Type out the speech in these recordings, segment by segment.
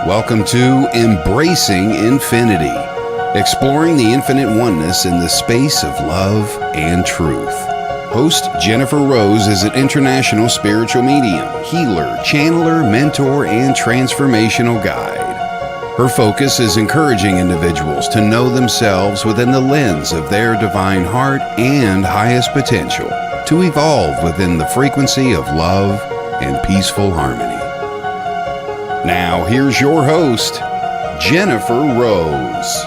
Welcome to Embracing Infinity, exploring the infinite oneness in the space of love and truth. Host Jennifer Rose is an international spiritual medium, healer, channeler, mentor, and transformational guide. Her focus is encouraging individuals to know themselves within the lens of their divine heart and highest potential, to evolve within the frequency of love and peaceful harmony. Now, here's your host, Jennifer Rose.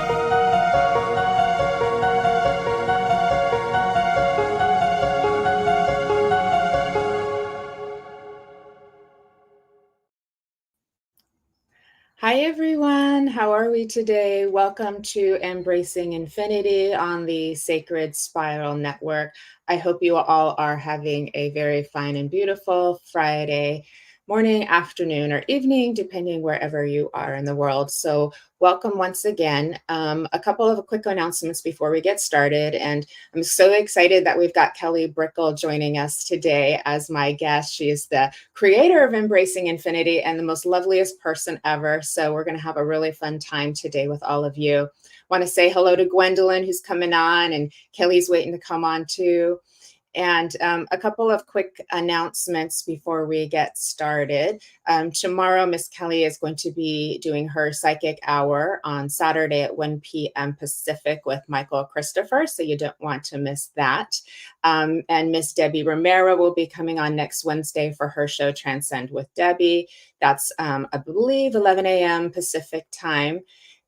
Hi, everyone. How are we today? Welcome to Embracing Infinity on the Sacred Spiral Network. I hope you all are having a very fine and beautiful Friday morning, afternoon, or evening, depending wherever you are in the world. So welcome once again. A couple of quick announcements before we get started. And I'm so excited that we've got Kelly Brickel joining us today as my guest. She is the creator of Embracing Infinity and the most loveliest person ever. So we're going to have a really fun time today with all of you. Want to say hello to Gwendolyn, who's coming on, and Kelly's waiting to come on too. And a couple of quick announcements before we get started. Tomorrow, Miss Kelly is going to be doing her psychic hour on Saturday at 1 p.m. Pacific with Michael Christopher, so you don't want to miss that. And Miss Debbie Romero will be coming on next Wednesday for her show Transcend with Debbie. That's, I believe, 11 a.m. Pacific time.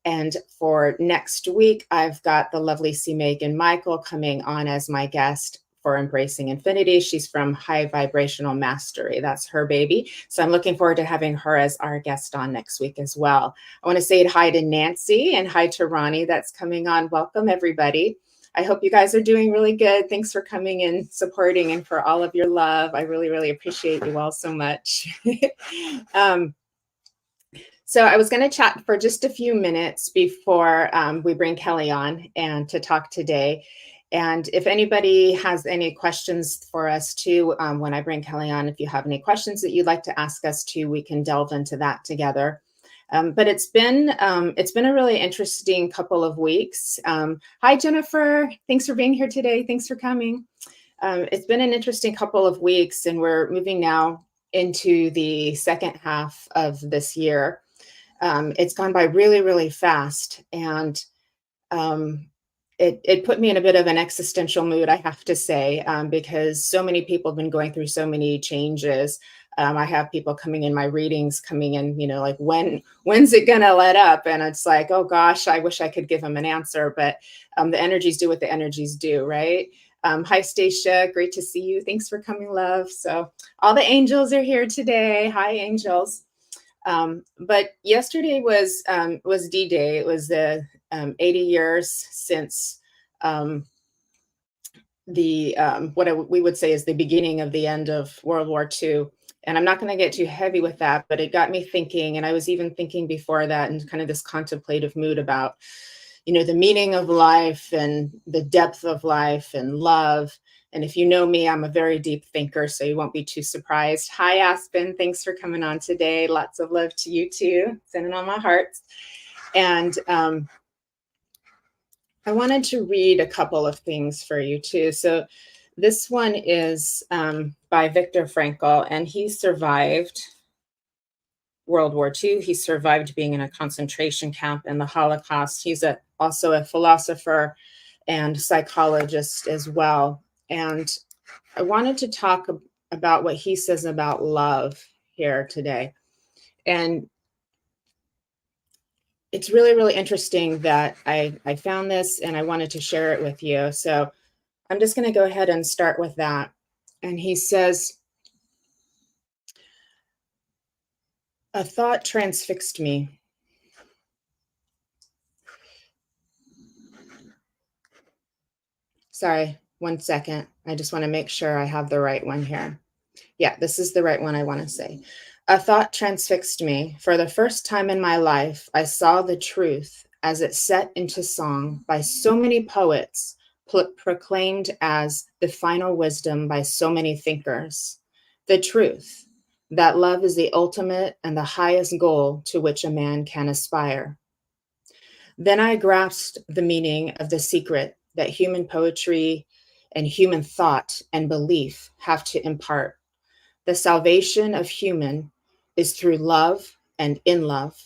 And for next week, I've got the lovely C. Megan Michael coming on as my guest for Embracing Infinity. She's from High Vibrational Mastery. That's her baby. So I'm looking forward to having her as our guest on next week as well. I want to say hi to Nancy and hi to Ronnie that's coming on. Welcome, everybody. I hope you guys are doing really good. Thanks for coming and supporting and for all of your love. I really, really appreciate you all so much. So I was going to chat for just a few minutes before we bring Kelly on and to talk today. And if anybody has any questions for us too, when I bring Kelly on, if you have any questions that you'd like to ask us too, we can delve into that together. But it's been a really interesting couple of weeks. Hi, Jennifer. Thanks for being here today. Thanks for coming. It's been an interesting couple of weeks, and we're moving now into the second half of this year. It's gone by really, really fast, and it put me in a bit of an existential mood, I have to say, because so many people have been going through so many changes. I have people coming in my readings, coming in, like, when's it gonna let up? And it's like, oh gosh, I wish I could give them an answer, but the energies do what the energies do, right? Hi, Stacia, great to see you. Thanks for coming, love. So all the angels are here today. Hi, angels. But yesterday was D-Day. It was the 80 years since we would say is the beginning of the end of World War II. And I'm not going to get too heavy with that, but it got me thinking. And I was even thinking before that in kind of this contemplative mood about, the meaning of life and the depth of life and love. And if you know me, I'm a very deep thinker, so you won't be too surprised. Hi, Aspen. Thanks for coming on today. Lots of love to you too. Sending on my hearts. And I wanted to read a couple of things for you too. So this one is by Viktor Frankl, and he survived World War II. He survived being in a concentration camp and the Holocaust. He's also a philosopher and psychologist as well. And I wanted to talk about what he says about love here today. And it's really, really interesting that I found this and I wanted to share it with you. So I'm just going to go ahead and start with that. And he says, a thought transfixed me. Sorry, 1 second. I just want to make sure I have the right one here. Yeah, this is the right one I want to say. A thought transfixed me. For the first time in my life, I saw the truth as it set into song by so many poets, proclaimed as the final wisdom by so many thinkers. The truth, that love is the ultimate and the highest goal to which a man can aspire. Then I grasped the meaning of the secret that human poetry and human thought and belief have to impart. The salvation of human is through love and in love.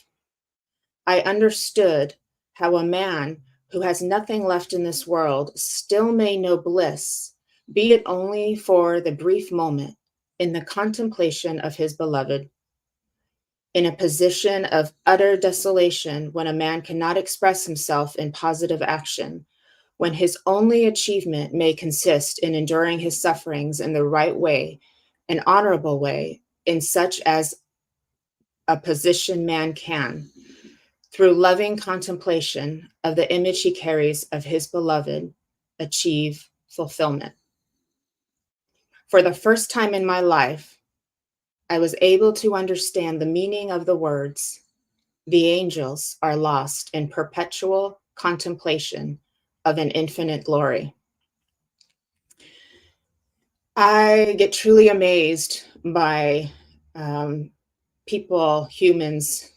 I understood how a man who has nothing left in this world still may know bliss, be it only for the brief moment, in the contemplation of his beloved. In a position of utter desolation, when a man cannot express himself in positive action, when his only achievement may consist in enduring his sufferings in the right way, an honorable way, in such as a position man can, through loving contemplation of the image he carries of his beloved, achieve fulfillment. For the first time in my life, I was able to understand the meaning of the words, "The angels are lost in perpetual contemplation of an infinite glory." I get truly amazed by people, humans,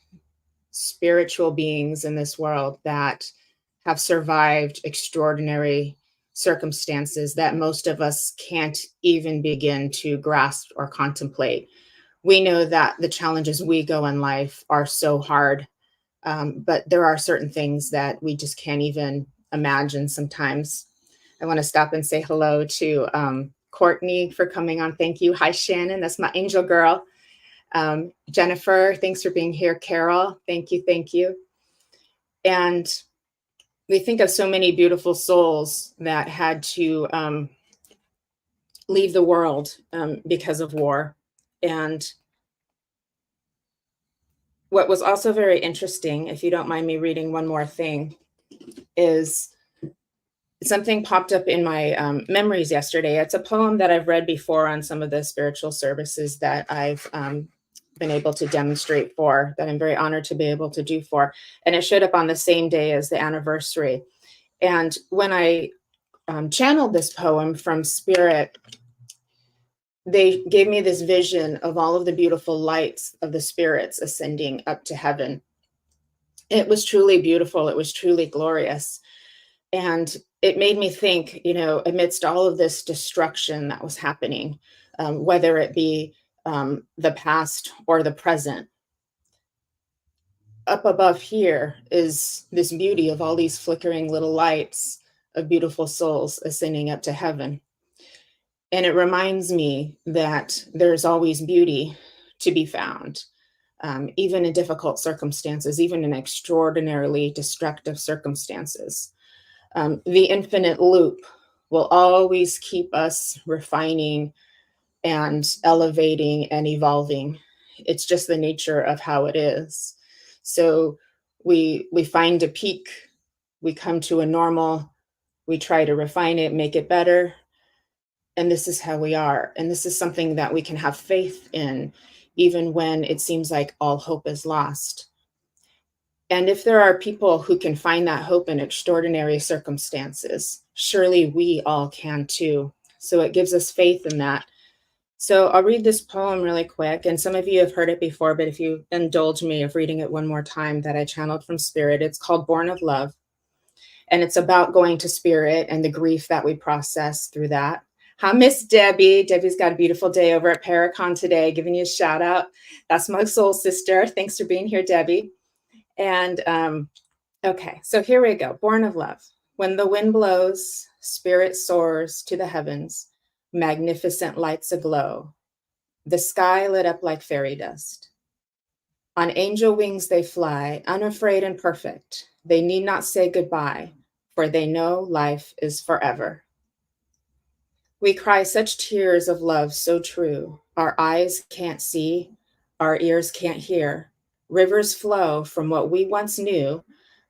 spiritual beings in this world that have survived extraordinary circumstances that most of us can't even begin to grasp or contemplate. We know that the challenges we go in life are so hard, but there are certain things that we just can't even imagine sometimes. I want to stop and say hello to Courtney for coming on. Thank you. Hi, Shannon. That's my angel girl. Jennifer, thanks for being here. Carol, thank you. Thank you. And we think of so many beautiful souls that had to leave the world because of war. And what was also very interesting, if you don't mind me reading one more thing, is something popped up in my memories yesterday. It's a poem that I've read before on some of the spiritual services that I've been able to demonstrate for, that I'm very honored to be able to do for. And it showed up on the same day as the anniversary. And when I channeled this poem from Spirit, they gave me this vision of all of the beautiful lights of the spirits ascending up to heaven. It was truly beautiful. It was truly glorious. And it made me think, amidst all of this destruction that was happening, whether it be the past or the present, up above here is this beauty of all these flickering little lights of beautiful souls ascending up to heaven. And it reminds me that there's always beauty to be found, even in difficult circumstances, even in extraordinarily destructive circumstances. The infinite loop will always keep us refining and elevating and evolving. It's just the nature of how it is. So we find a peak, we come to a normal, we try to refine it, make it better. And this is how we are. And this is something that we can have faith in, even when it seems like all hope is lost. And if there are people who can find that hope in extraordinary circumstances, surely we all can too. So it gives us faith in that. So I'll read this poem really quick. And some of you have heard it before, but if you indulge me of reading it one more time, that I channeled from Spirit, it's called Born of Love. And it's about going to Spirit and the grief that we process through that. Hi, Miss Debbie. Debbie's got a beautiful day over at Paracon today, giving you a shout out. That's my soul sister. Thanks for being here, Debbie. And okay, so here we go. Born of Love. When the wind blows, Spirit soars to the heavens, magnificent lights aglow, the sky lit up like fairy dust. On angel wings they fly, unafraid and perfect. They need not say goodbye, for they know life is forever. We cry such tears of love so true, our eyes can't see, our ears can't hear. Rivers flow from what we once knew,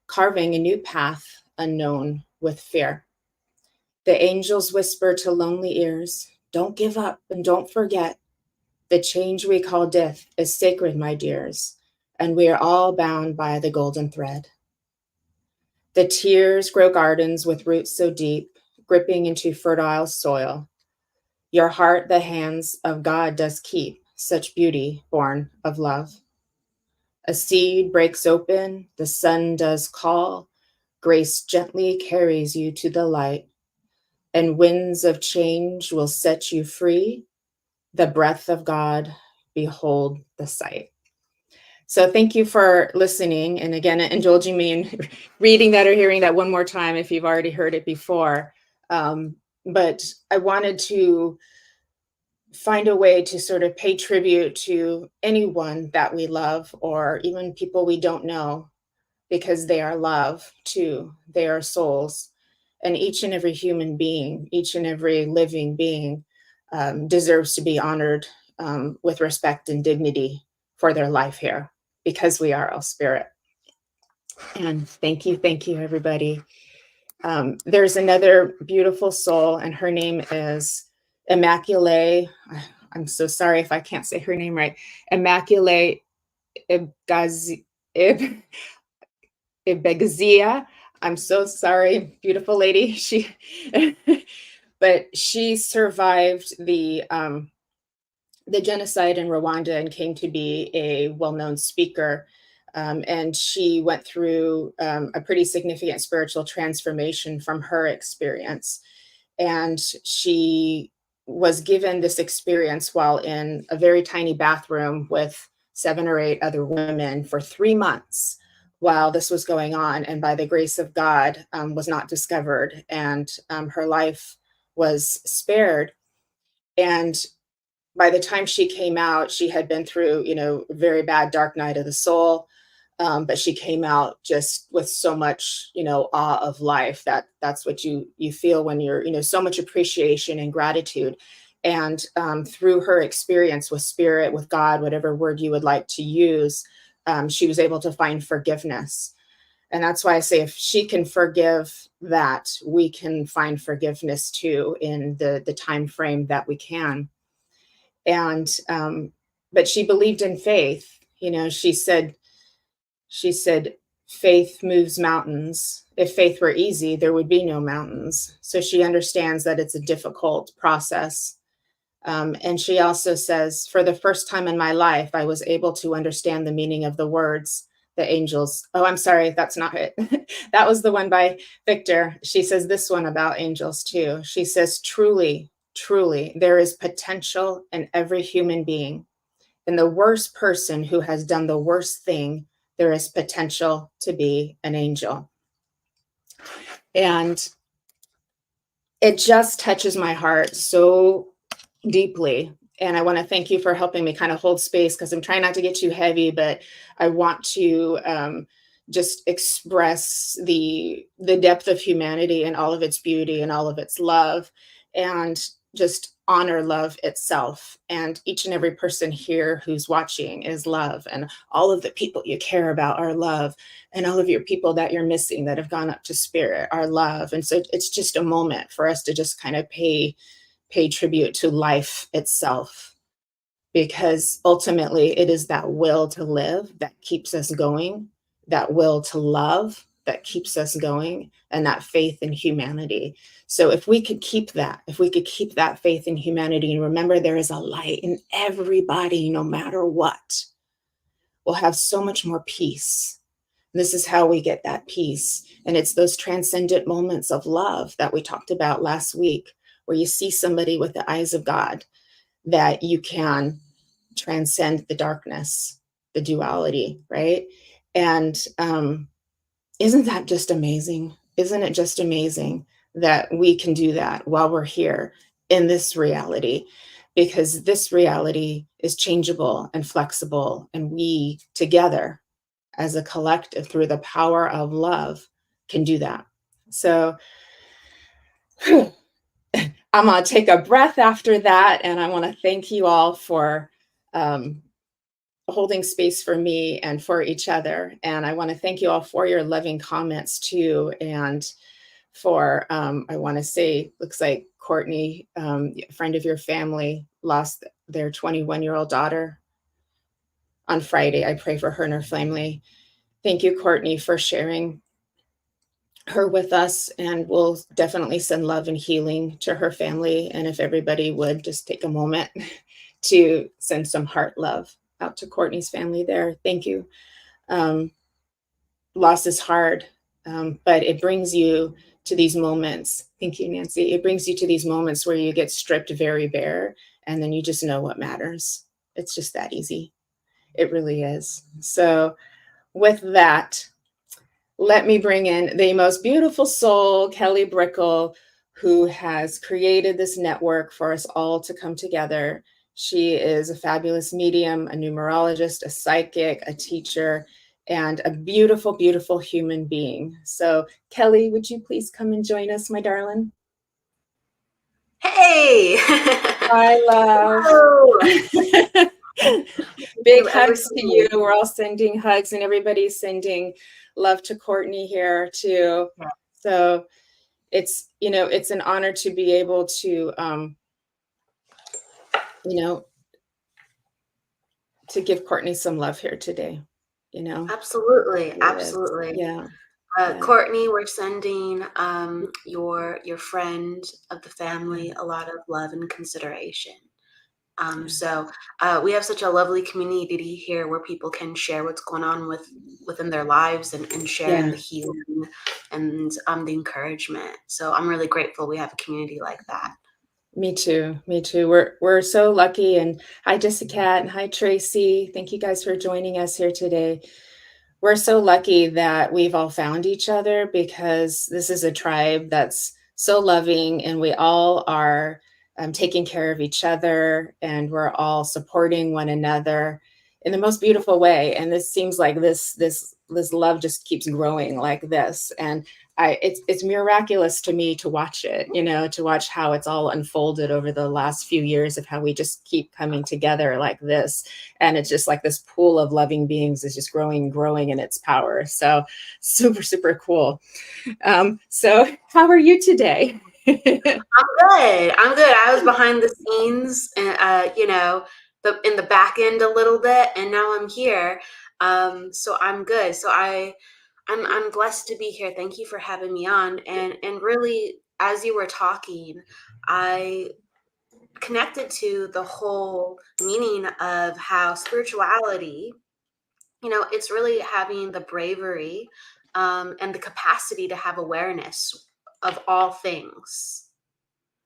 carving a new path unknown with fear. The angels whisper to lonely ears, don't give up and don't forget. The change we call death is sacred, my dears, and we are all bound by the golden thread. The tears grow gardens with roots so deep, gripping into fertile soil. Your heart the hands of God does keep, such beauty born of love. A seed breaks open, the sun does call, grace gently carries you to the light, and winds of change will set you free. The breath of God, behold the sight. So thank you for listening. And again, indulging me in reading that or hearing that one more time if you've already heard it before. But I wanted to find a way to sort of pay tribute to anyone that we love or even people we don't know, because they are love too. They are souls. And each and every human being, each and every living being deserves to be honored with respect and dignity for their life here, because we are all spirit. And thank you, everybody. There's another beautiful soul, and her name is Immaculate. I'm so sorry if I can't say her name right. Immaculate Ibegazia. I'm so sorry, beautiful lady. But she survived the genocide in Rwanda and came to be a well-known speaker. And she went through a pretty significant spiritual transformation from her experience. And she was given this experience while in a very tiny bathroom with 7 or 8 other women for 3 months while this was going on. And by the grace of God, was not discovered, and her life was spared. And by the time she came out, she had been through, a very bad dark night of the soul. But she came out just with so much, awe of life. That's what you feel when you're, so much appreciation and gratitude. And through her experience with spirit, with God, whatever word you would like to use, she was able to find forgiveness. And that's why I say, if she can forgive that, we can find forgiveness too in the time frame that we can. And but she believed in faith. She said faith moves mountains. If faith were easy, there would be no mountains. So she understands that it's a difficult process. And she also says, for the first time in my life, I was able to understand the meaning of the words the angels. Oh, I'm sorry, that's not it. That was the one by Victor. She says this one about angels too. She says, truly, truly, there is potential in every human being. In the worst person who has done the worst thing, there is potential to be an angel. And it just touches my heart so deeply. And I want to thank you for helping me kind of hold space, because I'm trying not to get too heavy, but I want to just express the depth of humanity and all of its beauty and all of its love, and just honor love itself. And each and every person here who's watching is love, and all of the people you care about are love, and all of your people that you're missing that have gone up to spirit are love. And so it's just a moment for us to just kind of pay tribute to life itself, because ultimately it is that will to live that keeps us going, that will to love that keeps us going, and that faith in humanity. So if we could keep that, faith in humanity, and remember there is a light in everybody, no matter what, we'll have so much more peace. And this is how we get that peace. And it's those transcendent moments of love that we talked about last week, where you see somebody with the eyes of God, that you can transcend the darkness, the duality, right? And isn't that just amazing? Isn't it just amazing that we can do that while we're here in this reality? Because this reality is changeable and flexible, and we together as a collective, through the power of love, can do that. So I'm going to take a breath after that, and I want to thank you all for holding space for me and for each other. And I want to thank you all for your loving comments too. And for, I want to say, looks like Courtney, a friend of your family, lost their 21-year-old daughter on Friday. I pray for her and her family. Thank you, Courtney, for sharing her with us, and we'll definitely send love and healing to her family. And if everybody would just take a moment to send some heart love out to Courtney's family there. Thank you. Loss is hard, but it brings you to these moments. Thank you, Nancy. It brings you to these moments where you get stripped very bare, and then you just know what matters. It's just that easy. It really is. So with that, let me bring in the most beautiful soul, Kelly Brickel, who has created this network for us all to come together. She is a fabulous medium, a numerologist, a psychic, a teacher, and a beautiful, beautiful human being. So, Kelly, would you please come and join us, my darling? Hey! Hi, love. Big hugs to you. We're all sending hugs, and everybody's sending love to Courtney here too. Yeah. So it's, you know, it's an honor to be able to, you know, to give Courtney some love here today, you know. Absolutely. Absolutely. Yeah. Courtney, we're sending your friend of the family a lot of love and consideration. So we have such a lovely community here where people can share what's going on within their lives and share in the healing and the encouragement. So I'm really grateful we have a community like that. Me too. Me too. We're so lucky. And hi, Jessica, and hi, Tracy. Thank you guys for joining us here today. We're so lucky that we've all found each other, because this is a tribe that's so loving, and we all are taking care of each other, and we're all supporting one another in the most beautiful way. And this seems like this love just keeps growing like this. And it's miraculous to me to watch it, you know, to watch how it's all unfolded over the last few years of how we just keep coming together like this. And it's just like this pool of loving beings is just growing in its power. So super, super cool. So how are you today? I'm good. I was behind the scenes and, you know, in the back end a little bit, and now I'm here. So I'm good. So I'm blessed to be here. Thank you for having me on. And really, as you were talking, I connected to the whole meaning of how spirituality, you know, it's really having the bravery and the capacity to have awareness of all things.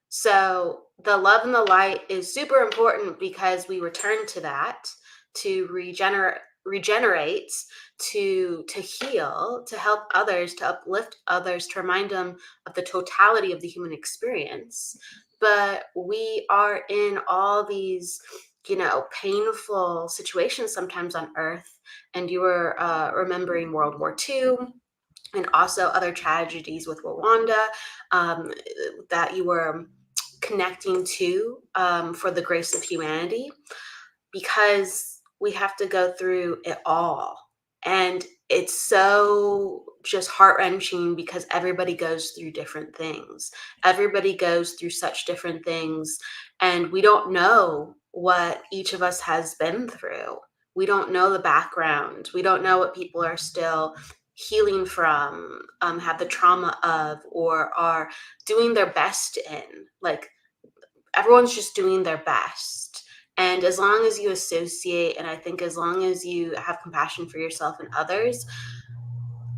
So the love and the light is super important because we return to that to regenerate, to heal, to help others, to uplift others, to remind them of the totality of the human experience. But we are in all these, you know, painful situations sometimes on Earth. And you were remembering World War II and also other tragedies with Rwanda that you were connecting to for the grace of humanity, because we have to go through it all. And it's so just heart-wrenching because everybody goes through different things. Everybody goes through such different things, and we don't know what each of us has been through. We don't know the background. We don't know what people are still healing from, have the trauma of, or are doing their best in. Like, everyone's just doing their best. And as long as you associate, and I think as long as you have compassion for yourself and others,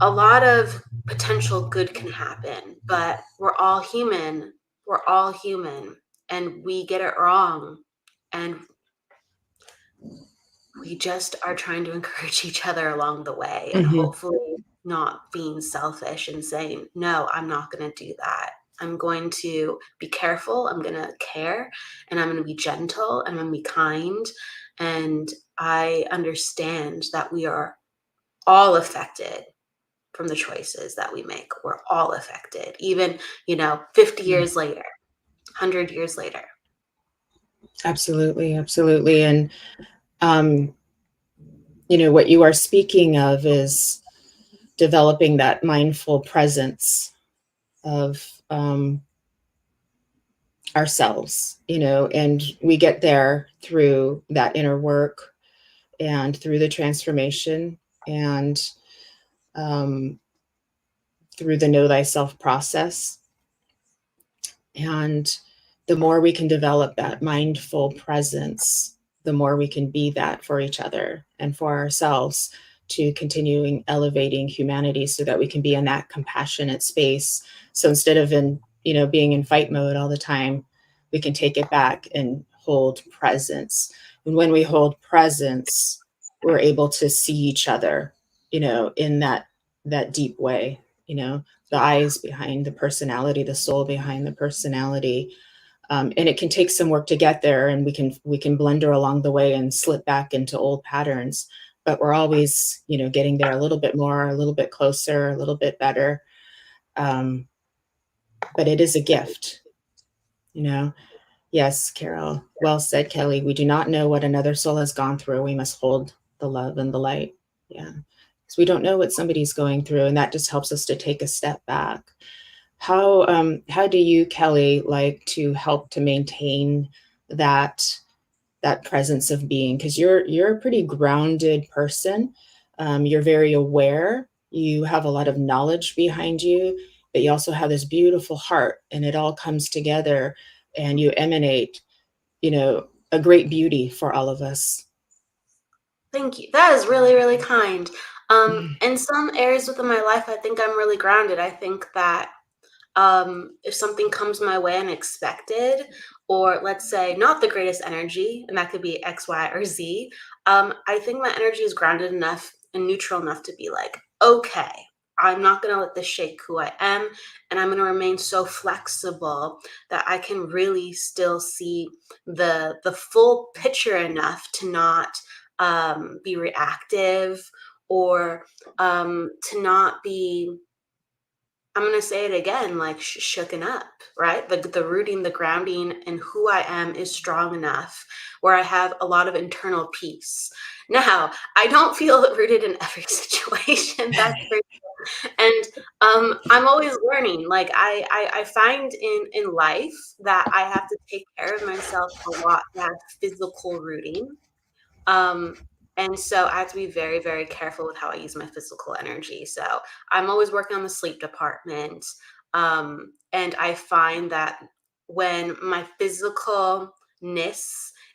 a lot of potential good can happen. But we're all human. We're all human, and we get it wrong. And we just are trying to encourage each other along the way, and hopefully not being selfish and saying, no, I'm not going to do that. I'm going to be careful. I'm going to care, and I'm going to be gentle, and I'm going to be kind. And I understand that we are all affected from the choices that we make. We're all affected, even, you know, 50 years later, 100 years later. Absolutely. Absolutely. And, you know, what you are speaking of is developing that mindful presence of ourselves, you know, and we get there through that inner work and through the transformation and through the know thyself process. And the more we can develop that mindful presence the more we can be that for each other and for ourselves, to continuing elevating humanity so that we can be in that compassionate space. So instead of being in fight mode all the time, we can take it back and hold presence. And when we hold presence, we're able to see each other, in that deep way, the eyes behind the personality, the soul behind the personality. And it can take some work to get there, and we can blunder along the way and slip back into old patterns, but we're always, getting there a little bit more, a little bit closer, a little bit better. But it is a gift, Yes, Carol. Well said, Kelly. We do not know what another soul has gone through. We must hold the love and the light. Yeah. Because we don't know what somebody's going through, and that just helps us to take a step back. How do you, Kelly, like to help to maintain that presence of being? Because you're a pretty grounded person. You're very aware. You have a lot of knowledge behind you, but you also have this beautiful heart, and it all comes together, and you emanate, a great beauty for all of us. Thank you. That is really, really kind. In some areas within my life, I think I'm really grounded. I think that if something comes my way unexpected, or let's say not the greatest energy, and that could be X, Y, or Z, I think my energy is grounded enough and neutral enough to be like, okay, I'm not going to let this shake who I am, and I'm going to remain so flexible that I can really still see the full picture enough to not be reactive, or to not be, I'm going to say it again, like shooken up, right? The rooting, the grounding and who I am is strong enough where I have a lot of internal peace. Now, I don't feel rooted in every situation. That's for sure. And I'm always learning. Like I find in life that I have to take care of myself a lot to have physical rooting. And so I have to be very, very careful with how I use my physical energy. So I'm always working on the sleep department. And I find that when my physicalness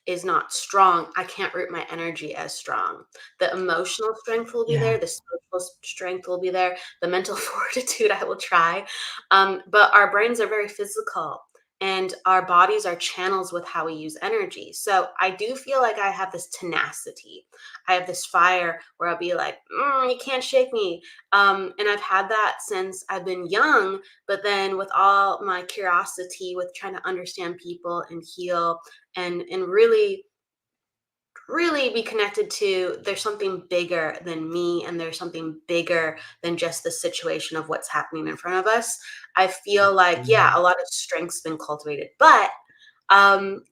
is not strong, I can't root my energy as strong. The emotional strength will be Yeah. there. The spiritual strength will be there. The mental fortitude, I will try. But our brains are very physical, and our bodies are channels with how we use energy. So I do feel like I have this tenacity. I have this fire where I'll be like, you can't shake me. And I've had that since I've been young, but then with all my curiosity with trying to understand people and heal and really be connected to, there's something bigger than me, and there's something bigger than just the situation of what's happening in front of us. I feel like, yeah, a lot of strength's been cultivated, but the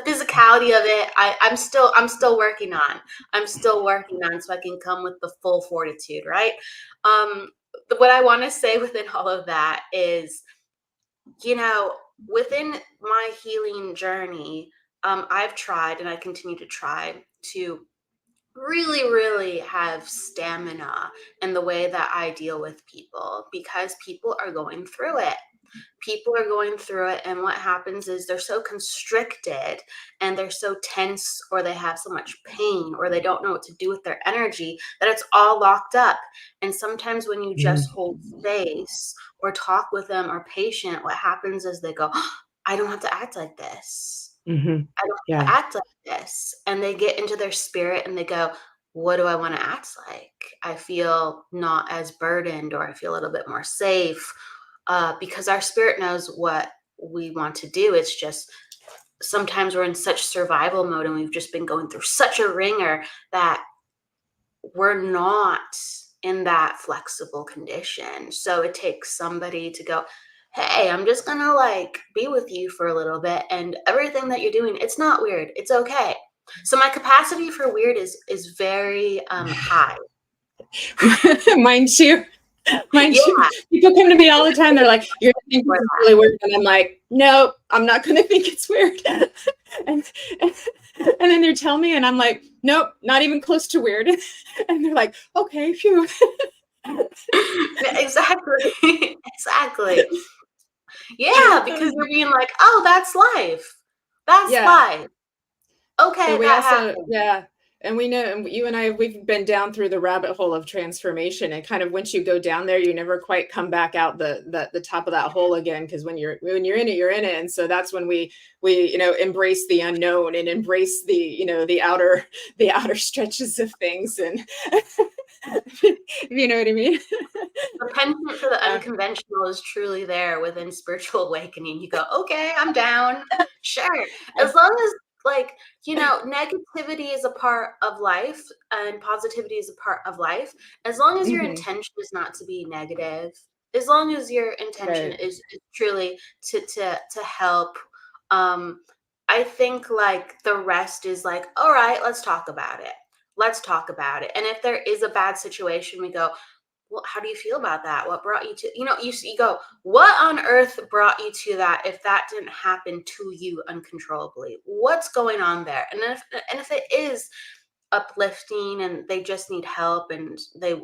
physicality of it, I'm still working on. I'm still working on, so I can come with the full fortitude, right? What I want to say within all of that is, within my healing journey, I've tried, and I continue to try to really, really have stamina in the way that I deal with people, because people are going through it. People are going through it, and what happens is they're so constricted and they're so tense, or they have so much pain, or they don't know what to do with their energy, that it's all locked up. And sometimes when you just hold space or talk with them or patient, what happens is they go, I don't have to act like this. Mm-hmm. I don't have Yeah. to act like this. And they get into their spirit and they go, what do I want to act like? I feel not as burdened, or I feel a little bit more safe, because our spirit knows what we want to do. It's just sometimes we're in such survival mode, and we've just been going through such a ringer that we're not in that flexible condition. So it takes somebody to go, hey, I'm just gonna like be with you for a little bit, and everything that you're doing, it's not weird, it's okay. So my capacity for weird is very high. Mine too. Mine too. Yeah. People come to me all the time. They're like, "You're gonna think this is really weird," and I'm like, "No, I'm not gonna think it's weird." and, and then they tell me, and I'm like, "Nope, not even close to weird." And they're like, "Okay, phew." Exactly. Exactly. Yeah, because you're being like, oh, that's life. That's Yeah. life. Okay, But we that also, happened. yeah, and we know, and you and I, we've been down through the rabbit hole of transformation, and kind of once you go down there, you never quite come back out the top of that hole again. Because when you're in it, you're in it, and so that's when we embrace the unknown and embrace the outer stretches of things, and you know what I mean. The penchant for the Uh, unconventional is truly there within spiritual awakening. You go, okay, I'm down. Sure. As long as, like, negativity is a part of life and positivity is a part of life, as long as your mhm, intention is not to be negative, as long as your intention right. is truly to help, um, I think like the rest is like, all right, let's talk about it. Let's talk about it. And if there is a bad situation, we go, well, how do you feel about that? What brought you to, you go, what on earth brought you to that if that didn't happen to you uncontrollably? What's going on there? And if it is uplifting and they just need help and they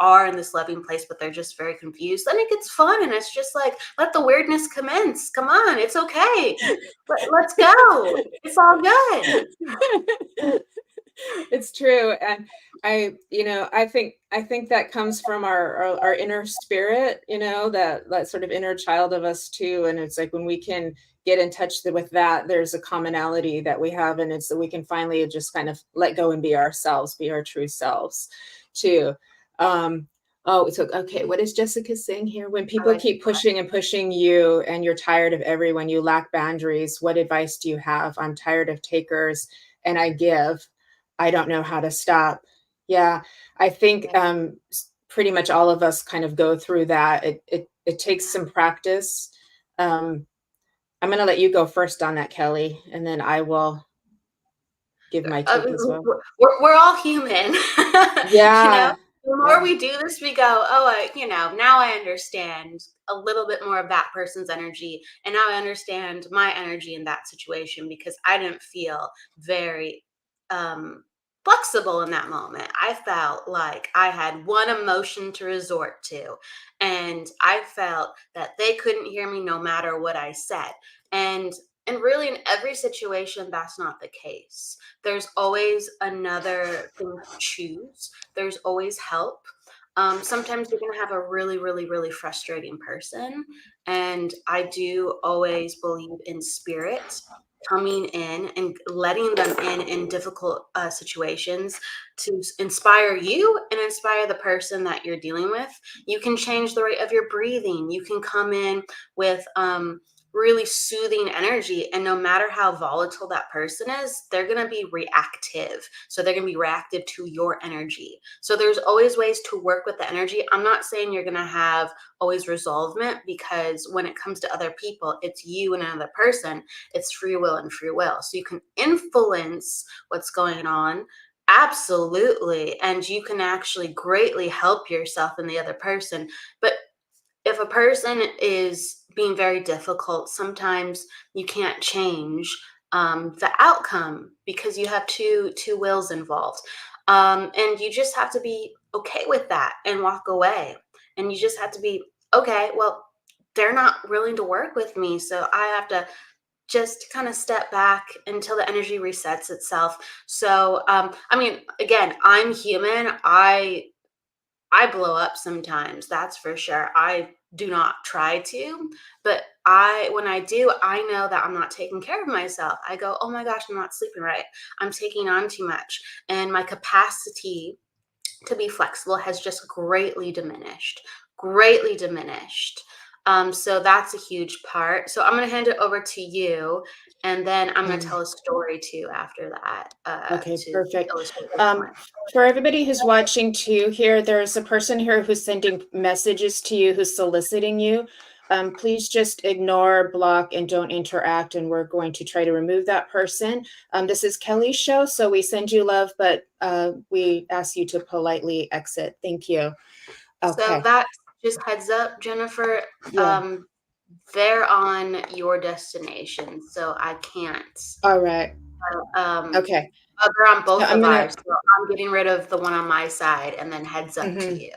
are in this loving place but they're just very confused, then it gets fun and it's just like, let the weirdness commence. Come on, it's okay. Let's go. It's all good. It's true. And I think that comes from our inner spirit, that sort of inner child of us too. And it's like when we can get in touch with that, there's a commonality that we have, and it's that we can finally just kind of let go and be ourselves, be our true selves too. um Oh, so okay, what is Jessica saying here? When I people like keep pushing and pushing you and you're tired of everyone, you lack boundaries, what advice do you have? I'm tired of takers and I give. I don't know how to stop. Yeah, I think that. pretty much all of us kind of go through that. It takes some practice. Um, I'm going to let you go first on that, Kelly, and then I will give my I take mean, as well. we're all human. you know, Yeah, the more yeah, we do this, we go, oh, now I understand a little bit more of that person's energy. And now I understand my energy in that situation because I didn't feel very um, flexible in that moment. I felt like I had one emotion to resort to. And I felt that they couldn't hear me no matter what I said. And and really, in every situation, that's not the case. There's always another thing to choose. There's always help. Sometimes you're going to have a really, really, really frustrating person. And I do always believe in spirit coming in and letting them in difficult situations to inspire you and inspire the person that you're dealing with. You can change the rate of your breathing. You can come in with really soothing energy. And no matter how volatile that person is, they're going to be reactive. So they're going to be reactive to your energy. So there's always ways to work with the energy. I'm not saying you're going to have always resolvement because when it comes to other people, it's you and another person. It's free will and free will. So you can influence what's going on. Absolutely. And you can actually greatly help yourself and the other person. But if a person is being very difficult, sometimes you can't change the outcome because you have two wills involved, and you just have to be okay with that and walk away. And you just have to be okay. Well, they're not willing to work with me, so I have to just kind of step back until the energy resets itself. So, I mean, again, I'm human. I blow up sometimes, that's for sure. I do not try to, but when I do, I know that I'm not taking care of myself. I go, oh my gosh, I'm not sleeping right. I'm taking on too much. And my capacity to be flexible has just greatly diminished, greatly diminished. So that's a huge part. So I'm going to hand it over to you, and then I'm going to tell a story too after that okay, to perfect. illustrate the Um, point. for everybody who's watching too, here, there's a person here who's sending messages to you, who's soliciting you. Please just ignore, block, and don't interact, and we're going to try to remove that person. This is Kelly's show, so we send you love, but we ask you to politely exit. Thank you. So Okay. that's just heads up, Jennifer. Yeah. Um, they're on your destination, so I can't. All right. Um, Okay. they're on So both I'm of gonna. ours, so I'm getting rid of the one on my side, and then heads up to Mhm. you.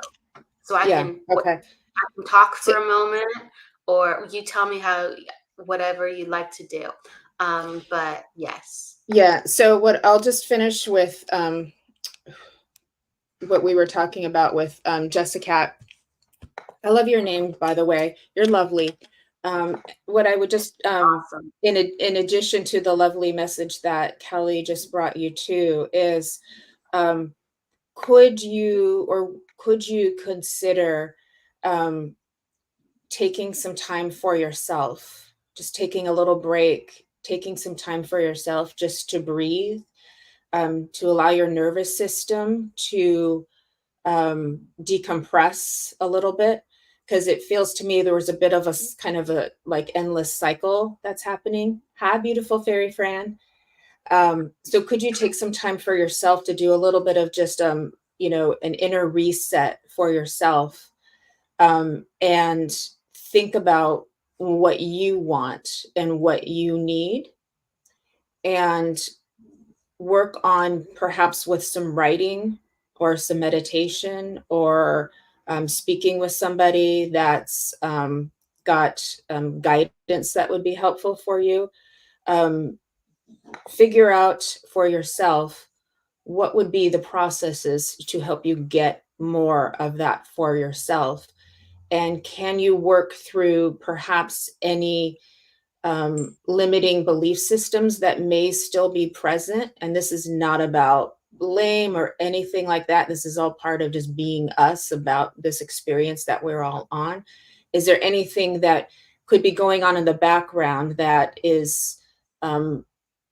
So I Yeah. can Okay. I can talk So for a moment, or you tell me how whatever you'd like to do. But yes. Yeah. So what I'll just finish with what we were talking about with Jessica. I love your name, by the way. You're lovely. What I would just, Awesome. in addition to the lovely message that Kelly just brought you to, is could you consider taking some time for yourself, just taking a little break, taking some time for yourself just to breathe, to allow your nervous system to decompress a little bit, because it feels to me there was a bit of a kind of a like endless cycle that's happening. Hi, beautiful fairy Fran. So could you take some time for yourself to do a little bit of just an inner reset for yourself, and think about what you want and what you need, and work on perhaps with some writing or some meditation, or speaking with somebody that's got guidance that would be helpful for you. Um, Figure out for yourself what would be the processes to help you get more of that for yourself. And can you work through perhaps any limiting belief systems that may still be present? And this is not about blame or anything like that. This is all part of just being us about this experience that we're all on. Is there anything that could be going on in the background that is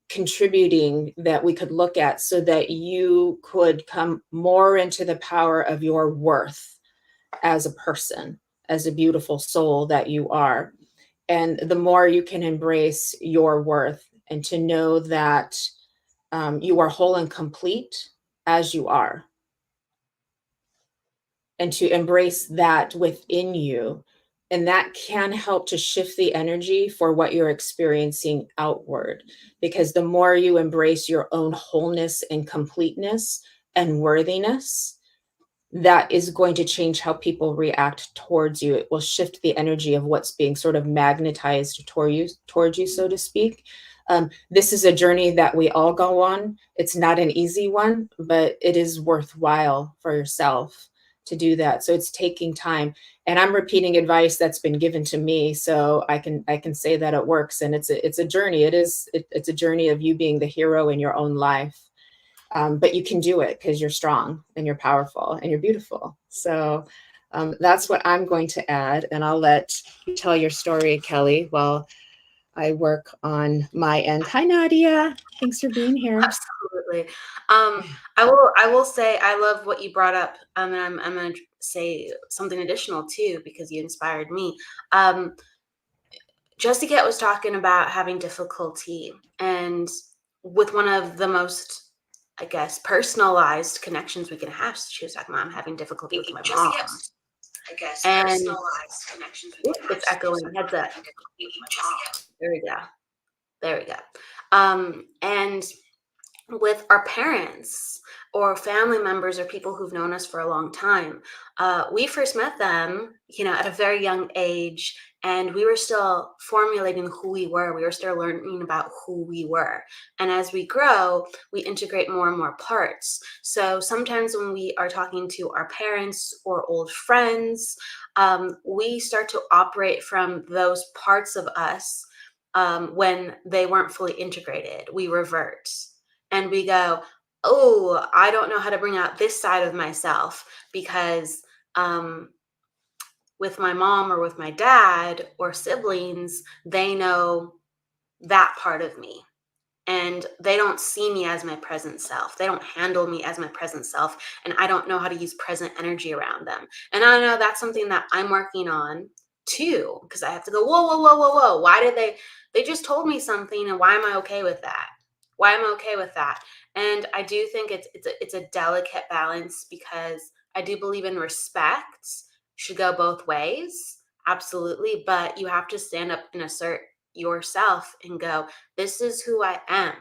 contributing that we could look at, so that you could come more into the power of your worth as a person, as a beautiful soul that you are? And the more you can embrace your worth and to know that you are whole and complete as you are, and to embrace that within you. And that can help to shift the energy for what you're experiencing outward. Because the more you embrace your own wholeness and completeness and worthiness, that is going to change how people react towards you. It will shift the energy of what's being sort of magnetized towards you, so to speak. This is a journey that we all go on. It's not an easy one, but it is worthwhile for yourself to do that. So it's taking time. And I'm repeating advice that's been given to me, so I can say that it works. And it's a journey. It's a journey of you being the hero in your own life. But you can do it because you're strong and you're powerful and you're beautiful. So that's what I'm going to add. And I'll let you tell your story, Kelly, while I work on my end. Hi, Nadia. Thanks for being here. Absolutely. I will say I love what you brought up. And I'm going to say something additional too, because you inspired me. Jessica was talking about having difficulty, and with one of the most, I guess, personalized connections we can have. She was talking about, I'm having difficulty with my mom. And personalized connections we can have. It's echoing. Heads up. There we go. There we go. And with our parents or family members or people who've known us for a long time, we first met them, at a very young age, and we were still formulating who we were. We were still learning about who we were. And as we grow, we integrate more and more parts. So sometimes when we are talking to our parents or old friends, we start to operate from those parts of us. When they weren't fully integrated, we revert and we go, oh, I don't know how to bring out this side of myself, because with my mom or with my dad or siblings, they know that part of me. And they don't see me as my present self. They don't handle me as my present self. And I don't know how to use present energy around them. And I know that's something that I'm working on too, because I have to go, whoa, whoa, whoa, whoa, whoa. Why did they just told me something, and why am I okay with that? Why am I okay with that? And I do think it's a delicate balance, because I do believe in respect should go both ways. Absolutely. But you have to stand up and assert yourself and go, this is who I am.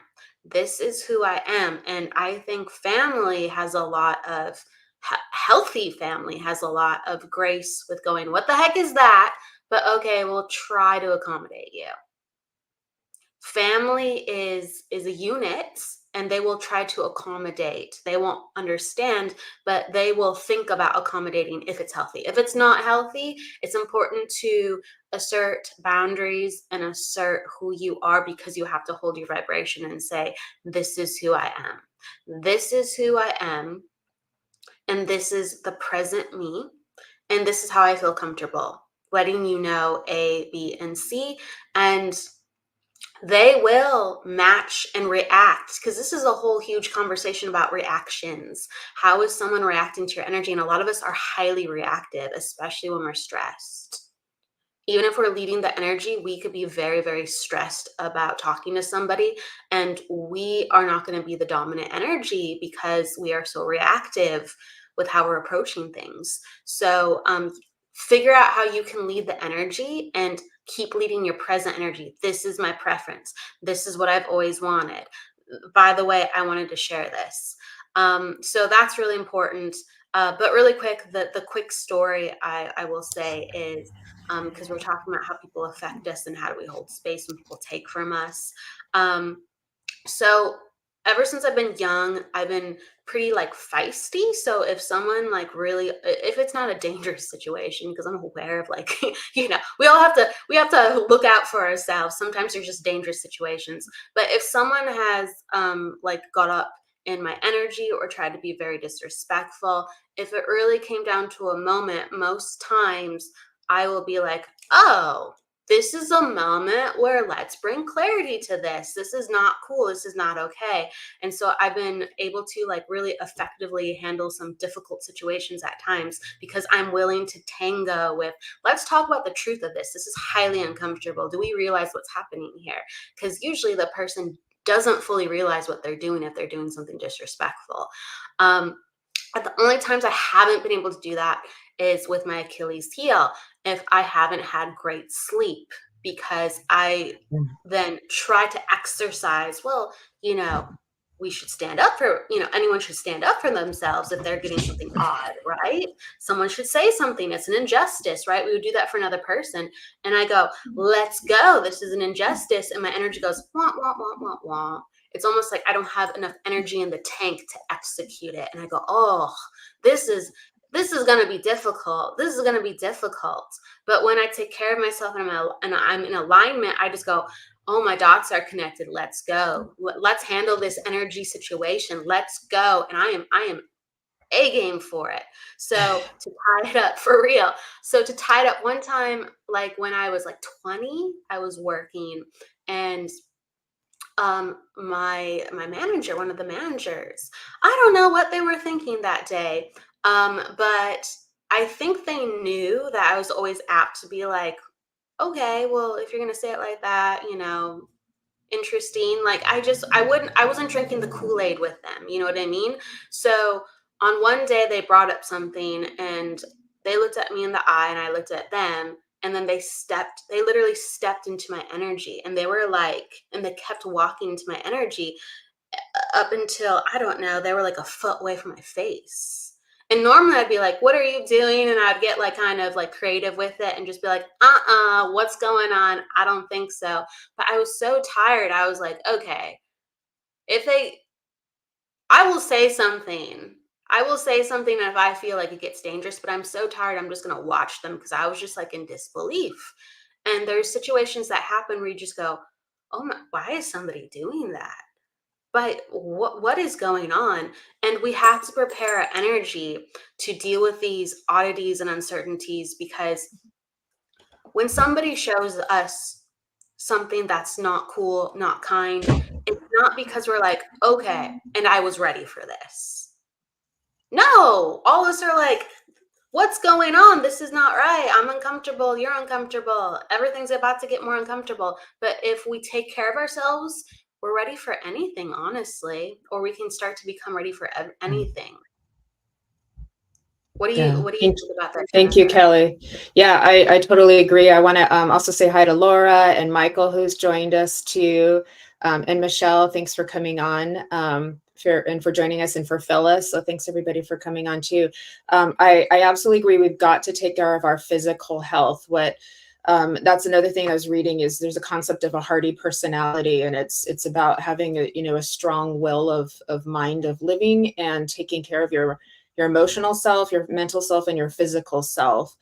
This is who I am. And I think family has a lot of healthy family has a lot of grace with going, what the heck is that? But okay, we'll try to accommodate you. Family is a unit, and they will try to accommodate. They won't understand, but they will think about accommodating if it's healthy. If it's not healthy, it's important to assert boundaries and assert who you are, because you have to hold your vibration and say, this is who I am. This is who I am. And this is the present me. And this is how I feel comfortable letting you know A, B, and C. And they will match and react, because this is a whole huge conversation about reactions. How is someone reacting to your energy? And a lot of us are highly reactive, especially when we're stressed. Even if we're leading the energy, we could be very, very stressed about talking to somebody, and we are not going to be the dominant energy because we are so reactive with how we're approaching things. So figure out how you can lead the energy and keep leading your present energy. This is my preference. This is what I've always wanted. By the way, I wanted to share this. So that's really important. But really quick, the quick story I will say is, because we're talking about how people affect us and how do we hold space when people take from us. So ever since I've been young, I've been pretty like feisty. So if someone like really, if it's not a dangerous situation, because I'm aware of like, we have to look out for ourselves. Sometimes there's just dangerous situations. But if someone has like got up in my energy or tried to be very disrespectful, if it really came down to a moment, most times I will be like, oh, this is a moment where let's bring clarity to this. This is not cool. This is not okay. And so I've been able to like really effectively handle some difficult situations at times, because I'm willing to tango with, let's talk about the truth of this. This is highly uncomfortable. Do we realize what's happening here? Because usually the person doesn't fully realize what they're doing if they're doing something disrespectful. The only times I haven't been able to do that is with my Achilles heel, if I haven't had great sleep, because I then try to exercise. Well, we should stand up for, anyone should stand up for themselves if they're getting something odd, right? Someone should say something. It's an injustice, right? We would do that for another person. And I go, let's go. This is an injustice. And my energy goes, wah, wah, wah, wah, wah. It's almost like I don't have enough energy in the tank to execute it. And I go, oh, this is going to be difficult. This is going to be difficult. But when I take care of myself and I'm in alignment, I just go, oh, my dots are connected. Let's go. Let's handle this energy situation. Let's go. And I am A game for it. So to tie it up for real. So to tie it up one time, like when I was like 20, I was working, and my manager, one of the managers, I don't know what they were thinking that day, but I think they knew that I was always apt to be like, okay, well, if you're gonna say it like that, interesting. Like I wasn't drinking the Kool-Aid with them, you know what I mean? So on one day they brought up something, and they looked at me in the eye and I looked at them, and then they literally stepped into my energy, and they were like, and they kept walking into my energy up until, I don't know, they were like a foot away from my face. And normally I'd be like, what are you doing? And I'd get like kind of like creative with it and just be like, what's going on? I don't think so. But I was so tired. I was like, okay, I will say something. I will say something if I feel like it gets dangerous, but I'm so tired. I'm just going to watch them, because I was just like in disbelief. And there's situations that happen where you just go, oh my, why is somebody doing that? But what is going on? And we have to prepare our energy to deal with these oddities and uncertainties, because when somebody shows us something that's not cool, not kind, it's not because we're like, okay, and I was ready for this. No, all of us are like, what's going on? This is not right. I'm uncomfortable. You're uncomfortable. Everything's about to get more uncomfortable. But if we take care of ourselves, we're ready for anything, honestly, or we can start to become ready for anything. What do you think about that, Jennifer? Thank you, Kelly. Yeah, I totally agree. I want to also say hi to Laura and Michael, who's joined us too. And Michelle, thanks for coming on, for joining us, and for Phyllis. So thanks everybody for coming on too. I absolutely agree. We've got to take care of our physical health. What That's another thing I was reading, is there's a concept of a hardy personality, and it's about having a strong will of mind, of living, and taking care of your emotional self, your mental self, and your physical self.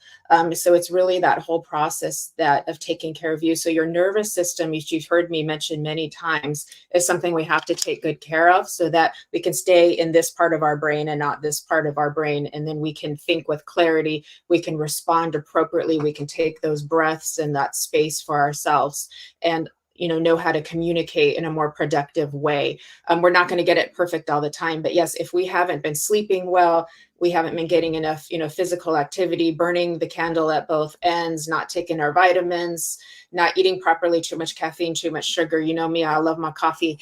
So it's really that whole process of taking care of you. So your nervous system, you've heard me mention many times, is something we have to take good care of, so that we can stay in this part of our brain and not this part of our brain. And then we can think with clarity, we can respond appropriately, we can take those breaths and that space for ourselves, and know how to communicate in a more productive way. We're not going to get it perfect all the time, but yes, if we haven't been sleeping well, we haven't been getting enough, physical activity, burning the candle at both ends, not taking our vitamins, not eating properly, too much caffeine, too much sugar. You know me, I love my coffee.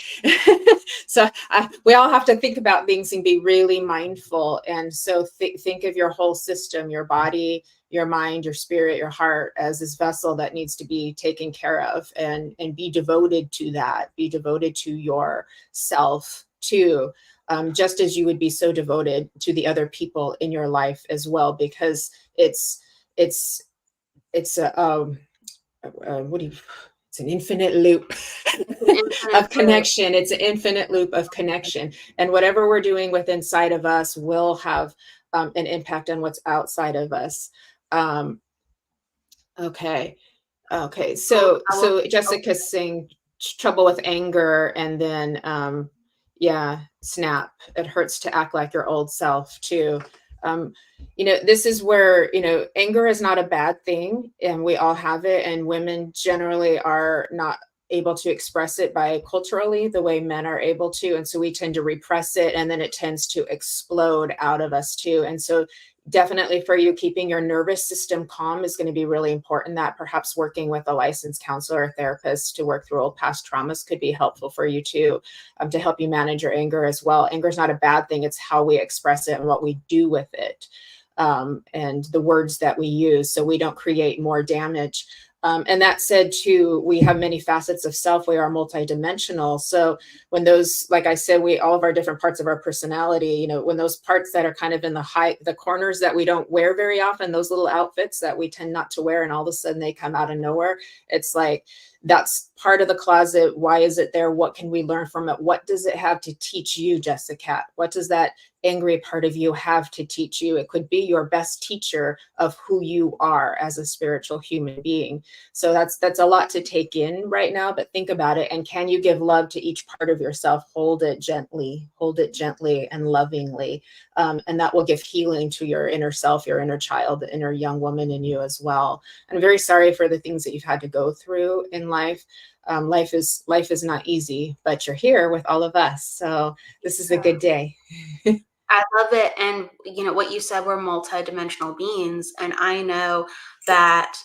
So we all have to think about things and be really mindful. And so think of your whole system, your body, your mind, your spirit, your heart, as this vessel that needs to be taken care of, and be devoted to that. Be devoted to yourself too, just as you would be so devoted to the other people in your life as well, because it's a it's an infinite loop of connection. It's an infinite loop of connection, and whatever we're doing with inside of us will have an impact on what's outside of us. Okay. So Jessica's saying trouble with anger, and then snap. It hurts to act like your old self too. This is where, anger is not a bad thing, and we all have it, and women generally are not able to express it by culturally the way men are able to, and so we tend to repress it, and then it tends to explode out of us too. And so definitely for you, keeping your nervous system calm is going to be really important. That perhaps working with a licensed counselor or therapist to work through old past traumas could be helpful for you too, to help you manage your anger as well. Anger is not a bad thing. It's how we express it and what we do with it, and the words that we use, so we don't create more damage. And that said too, we have many facets of self. We are multidimensional. So when those, like I said, all of our different parts of our personality, when those parts that are kind of in the corners that we don't wear very often, those little outfits that we tend not to wear, and all of a sudden they come out of nowhere, it's like, that's part of the closet. Why is it there? What can we learn from it? What does it have to teach you, Jessica? What does that angry part of you have to teach you? It could be your best teacher of who you are as a spiritual human being. So that's a lot to take in right now, but think about it. And can you give love to each part of yourself? Hold it gently and lovingly. And that will give healing to your inner self, your inner child, the inner young woman in you as well. I'm very sorry for the things that you've had to go through in life. Life is not easy, but you're here with all of us. So this is a good day. I love it. And what you said, we're multidimensional beings. And I know that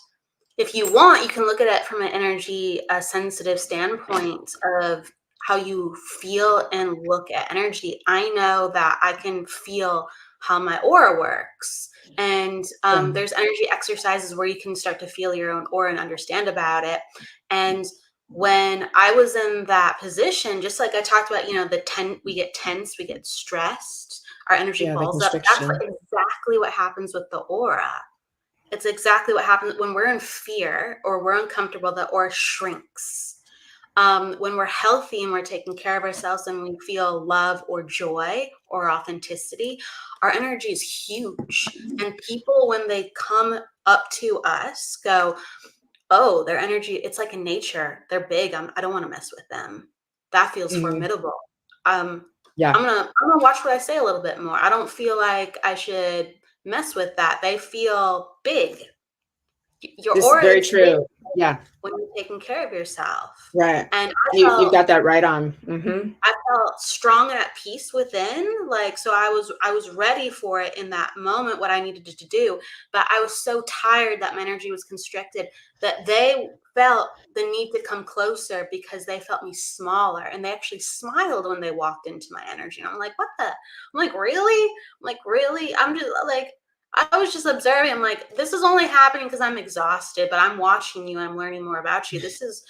if you want, you can look at it from an energy sensitive standpoint of how you feel and look at energy. I know that I can feel how my aura works. And there's energy exercises where you can start to feel your own aura and understand about it. And when I was in that position, just like I talked about, we get tense, we get stressed, our energy balls up. That's exactly what happens with the aura. It's exactly what happens when we're in fear or we're uncomfortable. The aura shrinks. When we're healthy and we're taking care of ourselves and we feel love or joy or authenticity, our energy is huge. And people, when they come up to us, go, oh, their energy, it's like in nature. They're big. I don't want to mess with them. That feels formidable. I'm gonna watch what I say a little bit more. I don't feel like I should mess with that. They feel big. Your aura very is true. big. Yeah. When you're taking care of yourself. Right. And you've got that right on. Mm-hmm. I felt strong and at peace within. So I was ready for it in that moment, what I needed to do. But I was so tired that my energy was constricted that they felt the need to come closer because they felt me smaller. And they actually smiled when they walked into my energy. And I'm like, what the? I'm like, really? I'm just like, I was just observing. I'm like, this is only happening because I'm exhausted, but I'm watching you. I'm learning more about you. This is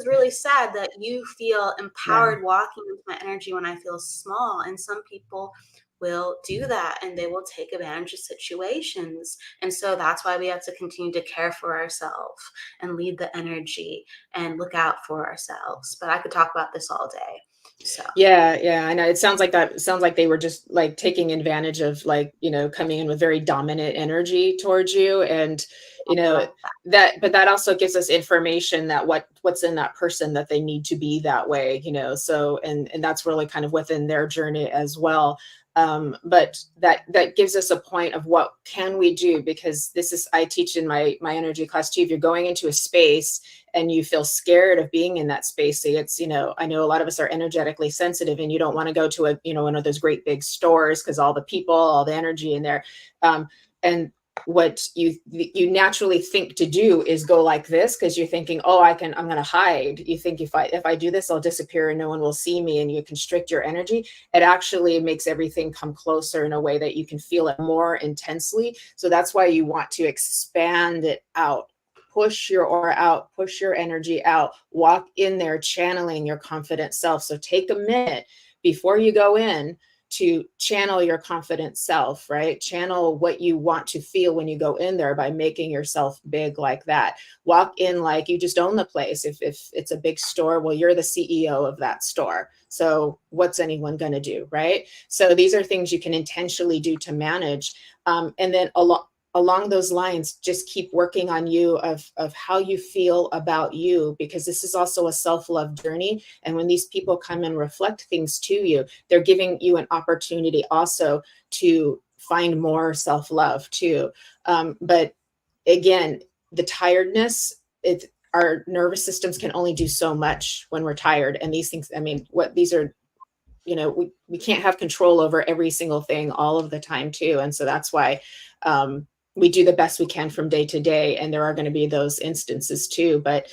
really sad that you feel empowered walking with my energy when I feel small. And some people will do that, and they will take advantage of situations. And so that's why we have to continue to care for ourselves and lead the energy and look out for ourselves. But I could talk about this all day. So Yeah, I know. It sounds like that. It sounds like they were just like taking advantage of, like, coming in with very dominant energy towards you. And, you I know, love that. but that also gives us information that what's in that person, that they need to be that way, so, and that's really kind of within their journey as well. But that gives us a point of what can we do, because I teach in my energy class too. If you're going into a space and you feel scared of being in that space, say it's, I know a lot of us are energetically sensitive, and you don't want to go to one of those great big stores, because all the people, all the energy in there. And what you naturally think to do is go like this, because you're thinking, oh, I'm going to hide. You think if I do this, I'll disappear and no one will see me, and you constrict your energy. It actually makes everything come closer in a way that you can feel it more intensely. So that's why you want to expand it out. Push your aura out, push your energy out, walk in there channeling your confident self. So take a minute before you go in to channel your confident self, right? Channel what you want to feel when you go in there by making yourself big like that. Walk in like you just own the place. If it's a big store, well, you're the CEO of that store. So what's anyone going to do, right? So these are things you can intentionally do to manage. And then along those lines, just keep working on you of how you feel about you, because this is also a self-love journey. And when these people come and reflect things to you, they're giving you an opportunity also to find more self-love too. But again, the tiredness, our nervous systems can only do so much when we're tired. And these things, I mean, these are, we can't have control over every single thing all of the time too. And so that's why, we do the best we can from day to day. And there are going to be those instances too. But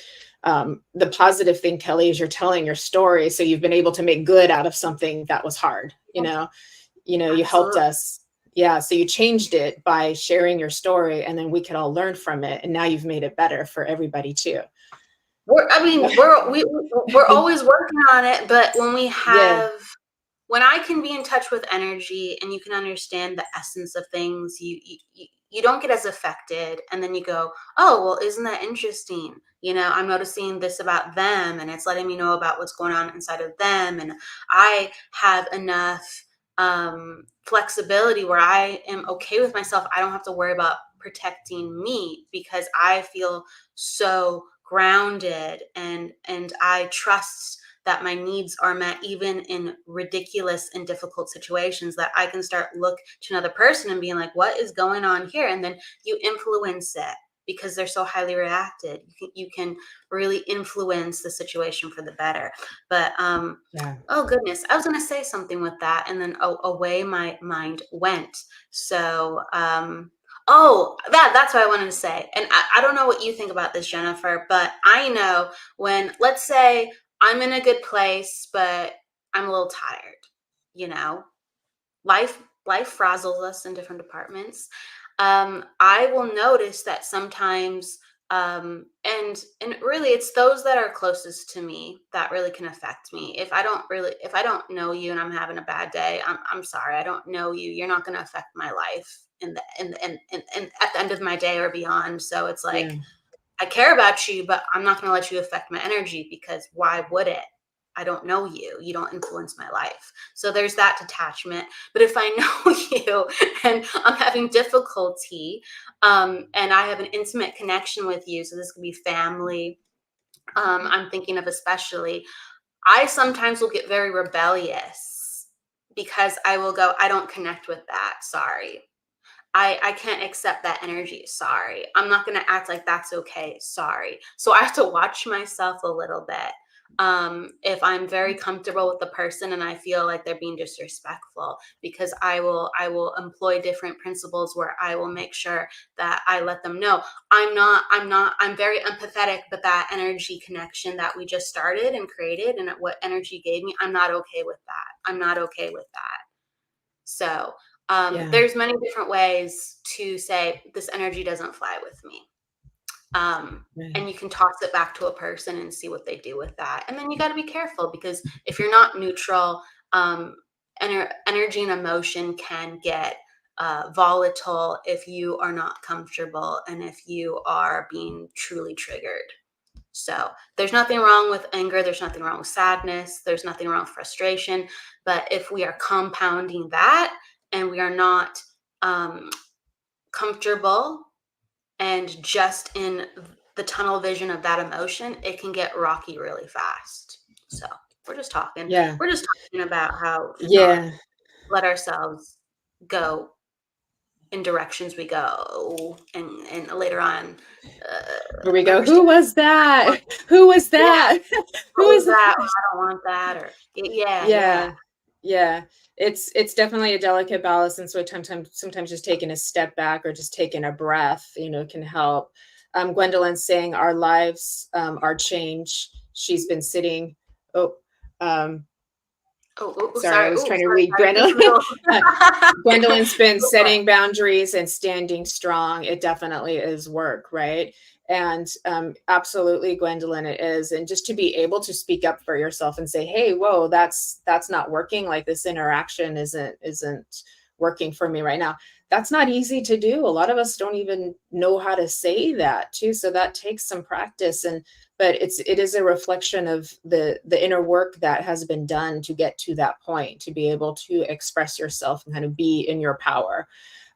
the positive thing, Kelly, is you're telling your story. So you've been able to make good out of something that was hard, you helped Absolutely. us. Yeah. So you changed it by sharing your story, and then we could all learn from it. And now you've made it better for everybody too. We're always working on it, but Yeah. when I can be in touch with energy and you can understand the essence of things, you don't get as affected, and then you go, oh, well, isn't that interesting? I'm noticing this about them, and it's letting me know about what's going on inside of them, and I have enough flexibility where I am okay with myself. I don't have to worry about protecting me, because I feel so grounded, and I trust that my needs are met even in ridiculous and difficult situations, that I can start look to another person and being like, what is going on here? And then you influence it, because they're so highly reacted. You can really influence the situation for the better. But Yeah. oh goodness, I was going to say something with that, and then away my mind went. So oh, that's what I wanted to say. And I don't know what you think about this, Jennifer, but I know when, let's say, I'm in a good place, but I'm a little tired, you know, life frazzles us in different departments. I will notice that sometimes, and really it's those that are closest to me that really can affect me. If I don't know you and I'm having a bad day, I'm sorry, I don't know you. You're not going to affect my life in at the end of my day or beyond. So it's like, Yeah. I care about you, but I'm not going to let you affect my energy, because why would it? I don't know you. You don't influence my life. So there's that detachment. But if I know you and I'm having difficulty, and I have an intimate connection with you, so this could be family, I'm thinking of especially, I sometimes will get very rebellious, because I will go, I don't connect with that. Sorry. I can't accept that energy. Sorry. I'm not going to act like that's okay. Sorry. So I have to watch myself a little bit. If I'm very comfortable with the person and I feel like they're being disrespectful, because I will employ different principles where I will make sure that I let them know I'm very empathetic, but that energy connection that we just started and created and what energy gave me, I'm not okay with that. I'm not okay with that. So Yeah. there's many different ways to say this energy doesn't fly with me. Right. And you can toss it back to a person and see what they do with that. And then you got to be careful, because if you're not neutral, energy and emotion can get volatile if you are not comfortable and if you are being truly triggered. So there's nothing wrong with anger. There's nothing wrong with sadness. There's nothing wrong with frustration. But if we are compounding that and we are not comfortable and just in the tunnel vision of that emotion, it can get rocky really fast. So we're just talking. Yeah. We're just talking about how to not Yeah. let ourselves go in directions we go, and later on Here we go. understand Who was that? Who was yeah, that? Who what was was that, or that? I don't want that, or yeah. Yeah. Yeah. It's definitely a delicate balance. And so sometimes just taking a step back or just taking a breath, can help. Gwendolyn's saying our lives are change. She's been sitting. Oh, sorry, I Sorry. was trying to Sorry. read Sorry. In Gwendolyn. the middle. Gwendolyn's been Go for it. setting boundaries and standing strong. It definitely is work, right? And absolutely, Gwendolyn, it is. And just to be able to speak up for yourself and say, "Hey, whoa, that's not working. Like this interaction isn't working for me right now." That's not easy to do. A lot of us don't even know how to say that too. So that takes some practice. But it is a reflection of the inner work that has been done to get to that point, to be able to express yourself and kind of be in your power,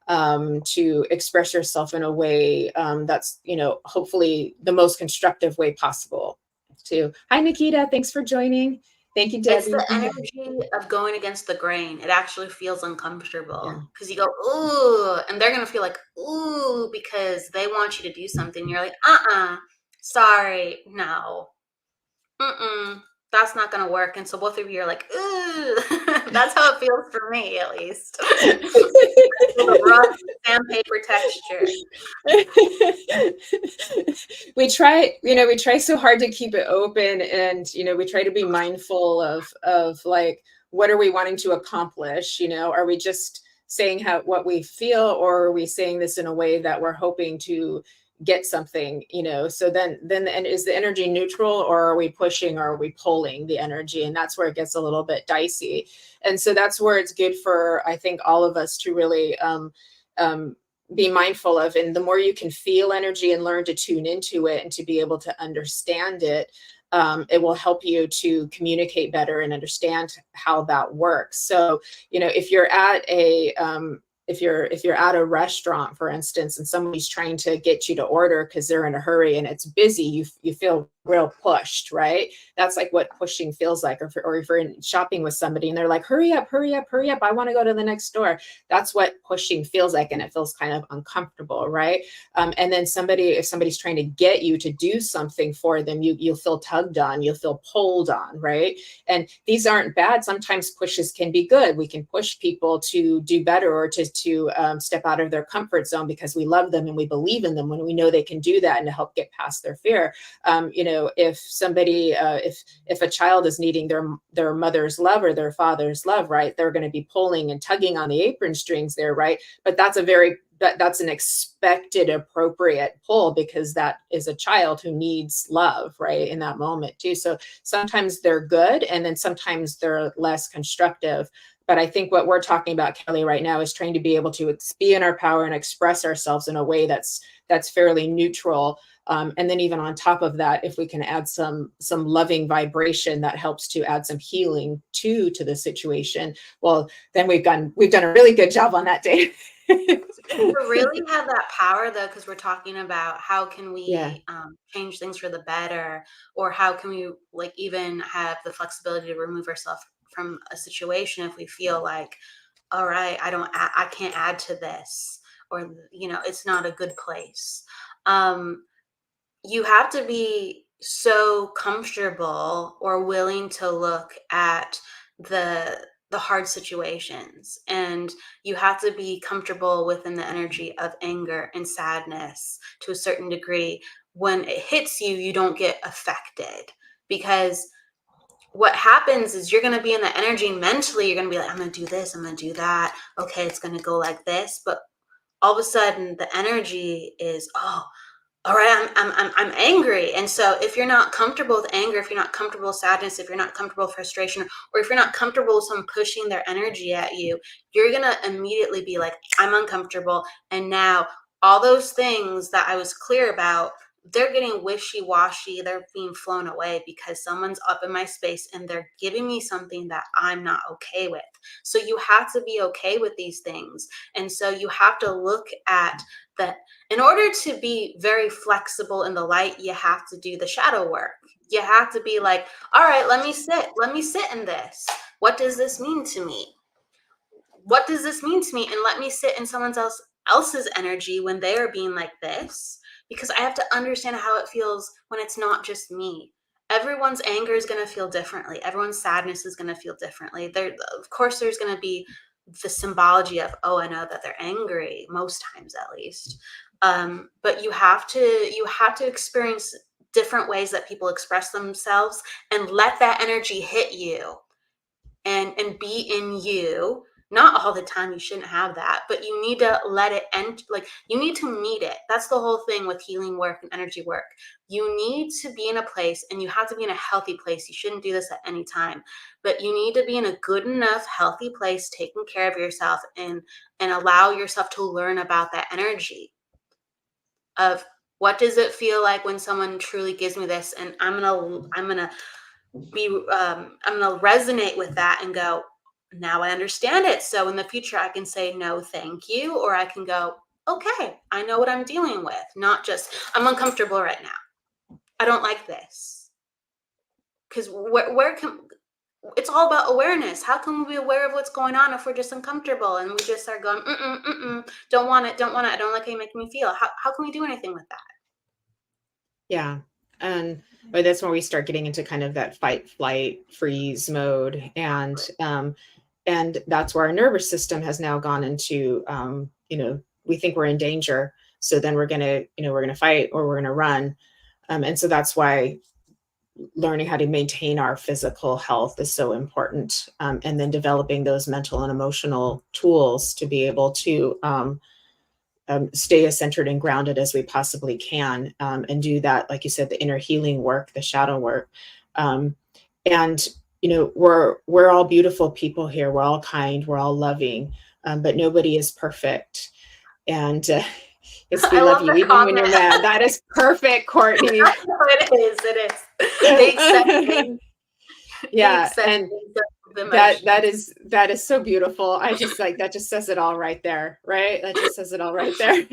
to express yourself in a way that's hopefully the most constructive way possible too. Hi Nikita, thanks for joining. Thank you, It's Debbie. the energy of going against the grain. It actually feels Yeah. uncomfortable because you go, ooh, and they're going to feel like, ooh, because they want you to do something. You're like, sorry, no, that's not going to work. And so both of you are like, ooh, that's how it feels for me, at least. The rough sandpaper texture. We try so hard to keep it open, and we try to be mindful of like, what are we wanting to accomplish? Are we just saying what we feel, or are we saying this in a way that we're hoping to get something? So then and is the energy neutral, or are we pushing, or are we pulling the energy? And that's where it gets a little bit dicey. And so that's where it's good for, I think, all of us to really be mindful of. And the more you can feel energy and learn to tune into it and to be able to understand it, it will help you to communicate better and understand how that works. So, if you're at a restaurant, for instance, and somebody's trying to get you to order because they're in a hurry and it's busy, you feel real pushed, right? That's like what pushing feels like. Or if you're in shopping with somebody and they're like, hurry up, hurry up, hurry up, I want to go to the next store. That's what pushing feels like, and it feels kind of uncomfortable, right? And then if somebody's trying to get you to do something for them, you'll feel tugged on, you'll feel pulled on, right? And these aren't bad. Sometimes pushes can be good. We can push people to do better, or to step out of their comfort zone because we love them and we believe in them when we know they can do that, and to help get past their fear. If somebody, if a child is needing their mother's love or their father's love, right, they're going to be pulling and tugging on the apron strings there, right? But that's an expected, appropriate pull, because that is a child who needs love, right, in that moment too. So sometimes they're good, and then sometimes they're less constructive. But I think what we're talking about, Kelly, right now is trying to be able to be in our power and express ourselves in a way that's fairly neutral. And then even on top of that, if we can add some loving vibration that helps to add some healing to the situation, well, then we've done a really good job on that day. To really have that power, though, because we're talking about how can we Yeah. change things for the better, or how can we like even have the flexibility to remove ourselves from a situation if we feel like, all right, I can't add to this, or it's not a good place. You have to be so comfortable or willing to look at the hard situations, and you have to be comfortable within the energy of anger and sadness to a certain degree. When it hits you, you don't get affected, because what happens is you're going to be in the energy mentally. You're going to be like, I'm going to do this, I'm going to do that, okay, it's going to go like this. But all of a sudden the energy is, all right, I'm angry. And so if you're not comfortable with anger, if you're not comfortable with sadness, if you're not comfortable with frustration, or if you're not comfortable with someone pushing their energy at you, you're going to immediately be like, I'm uncomfortable. And now all those things that I was clear about, they're getting wishy-washy. They're being flown away because someone's up in my space and they're giving me something that I'm not okay with. So you have to be okay with these things. And so you have to look at that. In order to be very flexible in the light, you have to do the shadow work. You have to be like, all right, let me sit in this. What does this mean to me? What does this mean to me? And let me sit in someone else's energy when they are being like this, because I have to understand how it feels when it's not just me. Everyone's anger is going to feel differently. Everyone's sadness is going to feel differently. There, of course, there's going to be the symbology of, oh, I know that they're angry, most times at least. But you have to experience different ways that people express themselves and let that energy hit you and be in you. Not all the time, you shouldn't have that, but you need to let it end. Like, you need to meet it. That's the whole thing with healing work and energy work. You need to be in a place, and you have to be in a healthy place. You shouldn't do this at any time, but you need to be in a good enough, healthy place, taking care of yourself, and allow yourself to learn about that energy of what does it feel like when someone truly gives me this, and I'm gonna resonate with that and go, now I understand it. So in the future, I can say no, thank you, or I can go, okay, I know what I'm dealing with. Not just, I'm uncomfortable right now. I don't like this. Because where can, it's all about awareness. How can we be aware of what's going on if we're just uncomfortable and we just start going, don't want it, I don't like how you make me feel. How can we do anything with that? Yeah. But that's when we start getting into kind of that fight, flight, freeze mode. And that's where our nervous system has now gone into, we think we're in danger. So then we're going to fight or we're going to run. And so that's why learning how to maintain our physical health is so important. And then developing those mental and emotional tools to be able to, stay as centered and grounded as we possibly can, and do that, like you said, the inner healing work, the shadow work. And we're all beautiful people here. We're all kind. We're all loving, but nobody is perfect. And yes, we I love love you the even when you're comment. mad. That is perfect, Courtney. It is. They accept things. Yeah, They and accept that is so beautiful. I just like that, just says it all right there, right? That just says it all right there.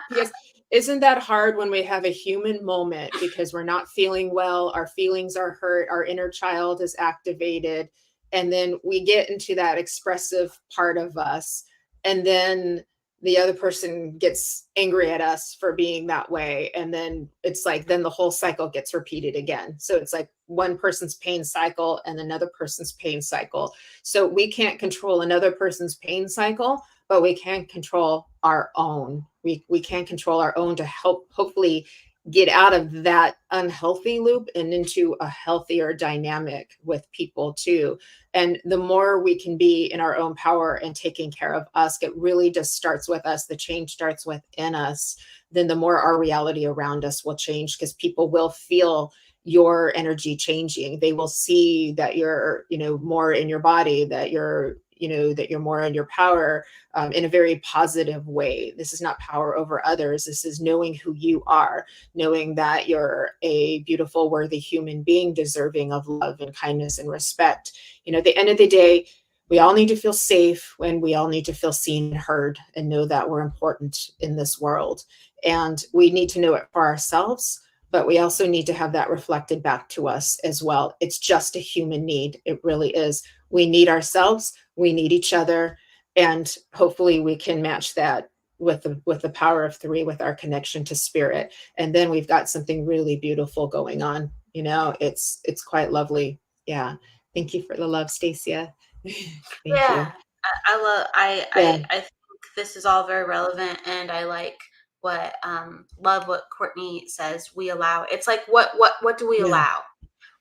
Because isn't that hard when we have a human moment because we're not feeling well, our feelings are hurt, our inner child is activated, and then we get into that expressive part of us, and then the other person gets angry at us for being that way, and then it's like then the whole cycle gets repeated again. So it's like one person's pain cycle and another person's pain cycle. So we can't control another person's pain cycle, but we can control our own. We can control our own to help hopefully get out of that unhealthy loop and into a healthier dynamic with people too. And the more we can be in our own power and taking care of us, it really just starts with us. The change starts within us. Then the more our reality around us will change, because people will feel your energy changing. They will see that you're, more in your body, that you're, that you're more in your power, in a very positive way. This is not power over others. This is knowing who you are, knowing that you're a beautiful, worthy human being, deserving of love and kindness and respect. At the end of the day, we all need to feel safe, when we all need to feel seen and heard, and know that we're important in this world. And we need to know it for ourselves, but we also need to have that reflected back to us as well. It's just a human need. It really is. We need ourselves. We need each other. And hopefully we can match that with the power of three, with our connection to spirit. And then we've got something really beautiful going on. It's quite lovely. Yeah. Thank you for the love, Stacia. Thank Yeah, you. I think this is all very relevant, and I like love what Courtney says. We allow. It's like what do we Yeah. allow?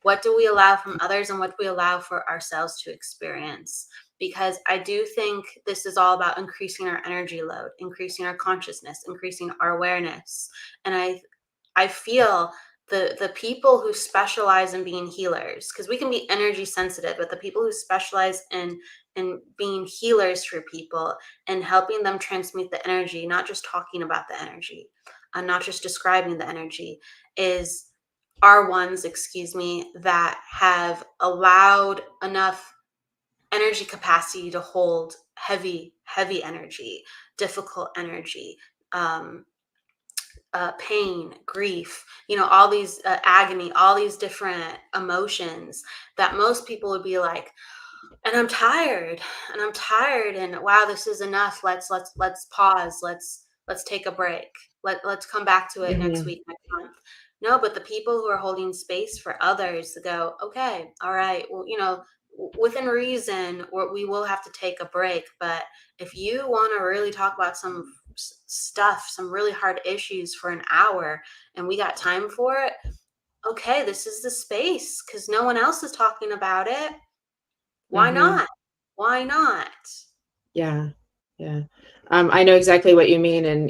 What do we allow from others, and what do we allow for ourselves to experience? because I do think this is all about increasing our energy load, increasing our consciousness, increasing our awareness. And I feel the people who specialize in being healers, because we can be energy sensitive, but the people who specialize in being healers for people and helping them transmute the energy, not just talking about the energy, and not just describing the energy, are ones, excuse me, that have allowed enough energy capacity to hold heavy energy, difficult energy, um, pain, grief, all these agony, all these different emotions that most people would be like, and I'm tired, and wow, this is enough. Let's pause. Let's take a break. Let's come back to it next Hmm. week, next month. No, but the people who are holding space for others to go, okay, all right, well, within reason, we will have to take a break. But if you want to really talk about some stuff, some really hard issues for an hour, and we got time for it, okay, this is the space because no one else is talking about it. Why Hmm. not? Why not? Yeah. Yeah. I know exactly what you mean. And,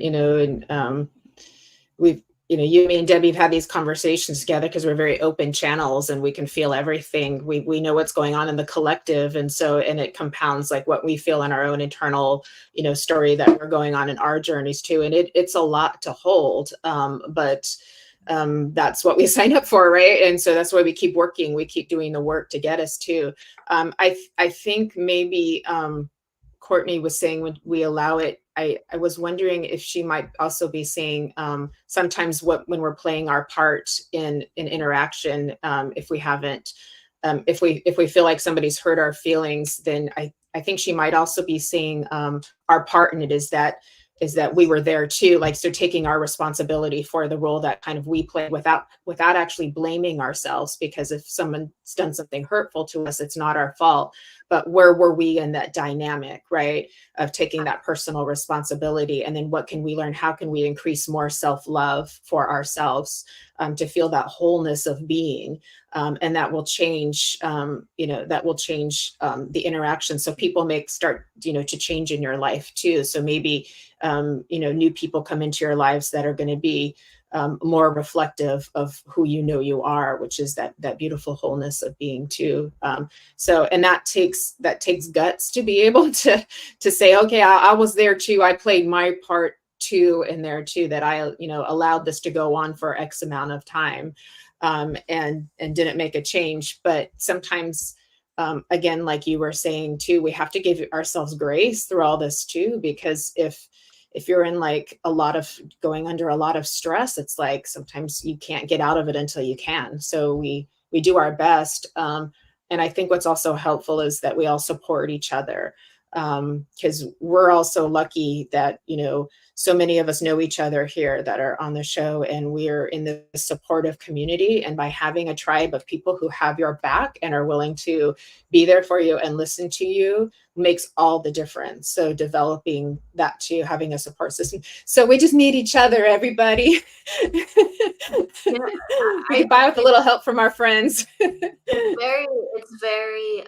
we've, you, me and Debbie have had these conversations together because we're very open channels and we can feel everything. We know what's going on in the collective. And so, and it compounds like what we feel in our own internal, story that we're going on in our journeys too. And it's a lot to hold. But that's what we sign up for, right? And so that's why we keep working. We keep doing the work to get us to. I think maybe Courtney was saying when we allow it, I was wondering if she might also be saying sometimes when we're playing our part in interaction, if we haven't, if we feel like somebody's hurt our feelings, then I think she might also be seeing our part in it is that we were there too, like, so taking our responsibility for the role that kind of we played without actually blaming ourselves, because if someone's done something hurtful to us, it's not our fault. But where were we in that dynamic, right, of taking that personal responsibility? And then what can we learn? How can we increase more self-love for ourselves, to feel that wholeness of being? And that will change, the interaction. So people may start, to change in your life too. So maybe, new people come into your lives that are going to be more reflective of who you are, which is that beautiful wholeness of being too. So, and that takes guts to be able to say, okay, I was there too. I played my part too in there too. That I, allowed this to go on for X amount of time, and didn't make a change. But sometimes, again, like you were saying too, we have to give ourselves grace through all this too, because if you're in like going under a lot of stress, it's like sometimes you can't get out of it until you can. So we do our best. And I think what's also helpful is that we all support each other, because we're also lucky that, so many of us know each other here that are on the show, and we're in the supportive community. And by having a tribe of people who have your back and are willing to be there for you and listen to you makes all the difference. So developing that too, having a support system. So we just need each other, everybody. You know, We can buy with a little help from our friends. it's very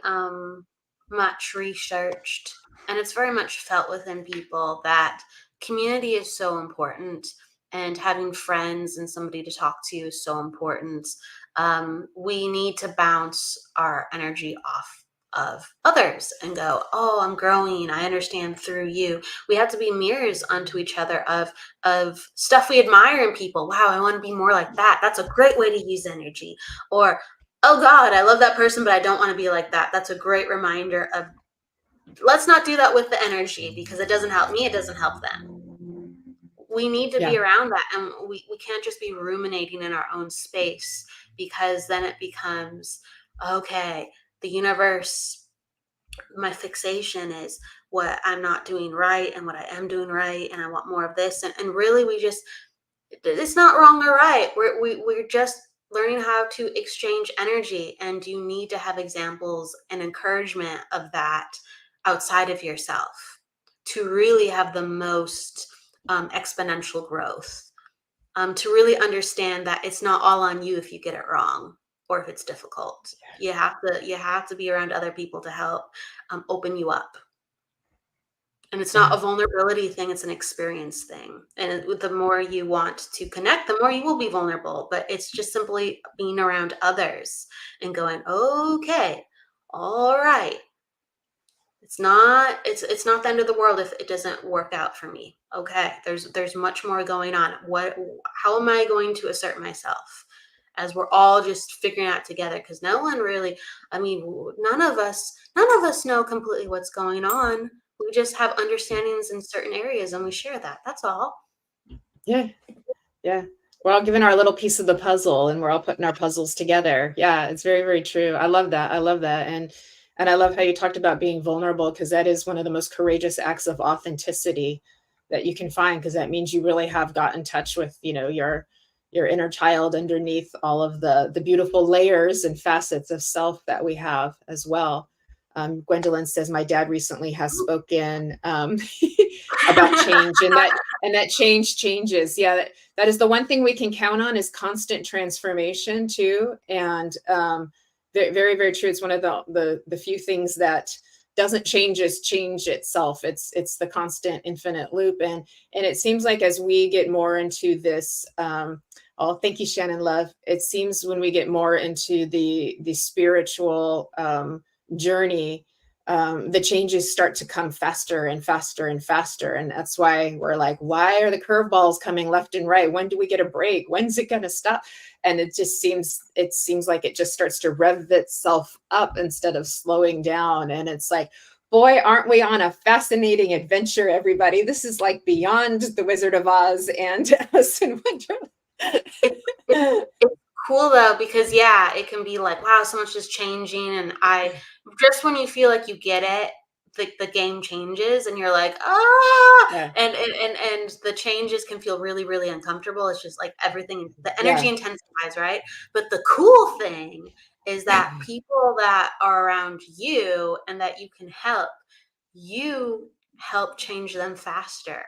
much researched, and it's very much felt within people that community is so important, and having friends and somebody to talk to is so important. We need to bounce our energy off of others and go, oh, I'm growing, I understand through you. We have to be mirrors unto each other of stuff we admire in people. Wow, I want to be more like that. That's a great way to use energy. Or, oh God, I love that person, but I don't want to be like that. That's a great reminder of, let's not do that with the energy, because it doesn't help me, it doesn't help them. We need to be Yeah. around that, and we can't just be ruminating in our own space, because then it becomes, okay, the universe, my fixation is what I'm not doing right and what I am doing right, and I want more of this. And really, it's not wrong or right. We're just learning how to exchange energy, and you need to have examples and encouragement of that outside of yourself to really have the most exponential growth. To really understand that it's not all on you if you get it wrong. or if it's difficult. You have to be around other people to help open you up. And it's not a vulnerability thing, it's an experience thing. And the more you want to connect, the more you will be vulnerable. But it's just simply being around others and going, okay, all right. It's not the end of the world if it doesn't work out for me. Okay, there's much more going on. How am I going to assert myself? As we're all just figuring out together, because no one really, I mean, none of us know completely what's going on. We just have understandings in certain areas and we share that. That's all. Yeah. Yeah. We're all given our little piece of the puzzle and we're all putting our puzzles together. Yeah, it's very, very true. I love that. I love that. And I love how you talked about being vulnerable, because that is one of the most courageous acts of authenticity that you can find, because that means you really have got in touch with, your inner child underneath all of the beautiful layers and facets of self that we have as well. Gwendolyn says, my dad recently has spoken about change, and that change changes. Yeah, that is the one thing we can count on, is constant transformation too. And very, very true. It's one of the few things that doesn't change is change itself. It's the constant infinite loop. And it seems like as we get more into this, oh, thank you, Shannon Love. It seems when we get more into the spiritual journey, the changes start to come faster and faster and faster. And that's why we're like, why are the curveballs coming left and right? When do we get a break? When's it going to stop? And it seems like it just starts to rev itself up instead of slowing down. And it's like, boy, aren't we on a fascinating adventure, everybody? This is like beyond the Wizard of Oz and Alice in Wonderland. It's cool though, because it can be like, wow, so much is changing, and just when you feel like you get it, the game changes and you're like, and the changes can feel really, really uncomfortable. It's just like everything, the energy intensifies, right? But the cool thing is that people that are around you and that you can help, you help change them faster.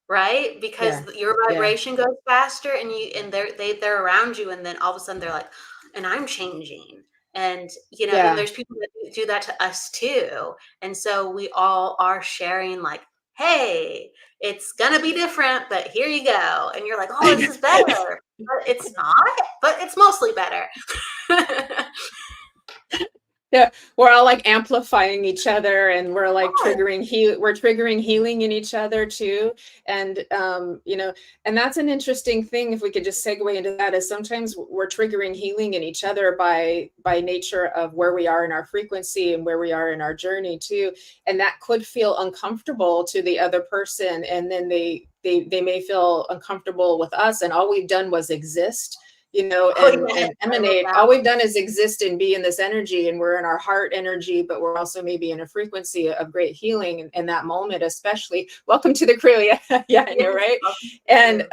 Right? Because your vibration goes faster, and they're around you, and then all of a sudden they're like, and I'm changing. And and there's people that do that to us too. And so we all are sharing, like, hey, it's gonna be different, but here you go. And you're like, oh, this is better. But it's not, but it's mostly better. Yeah, we're all like amplifying each other, and we're like triggering healing in each other too. And and that's an interesting thing. If we could just segue into that, is sometimes we're triggering healing in each other by nature of where we are in our frequency and where we are in our journey too. And that could feel uncomfortable to the other person, and then they may feel uncomfortable with us, and all we've done was exist. And emanate. All we've done is exist and be in this energy, and we're in our heart energy, but we're also maybe in a frequency of great healing in that moment, especially. Welcome to the crew. Yeah, I know, right? And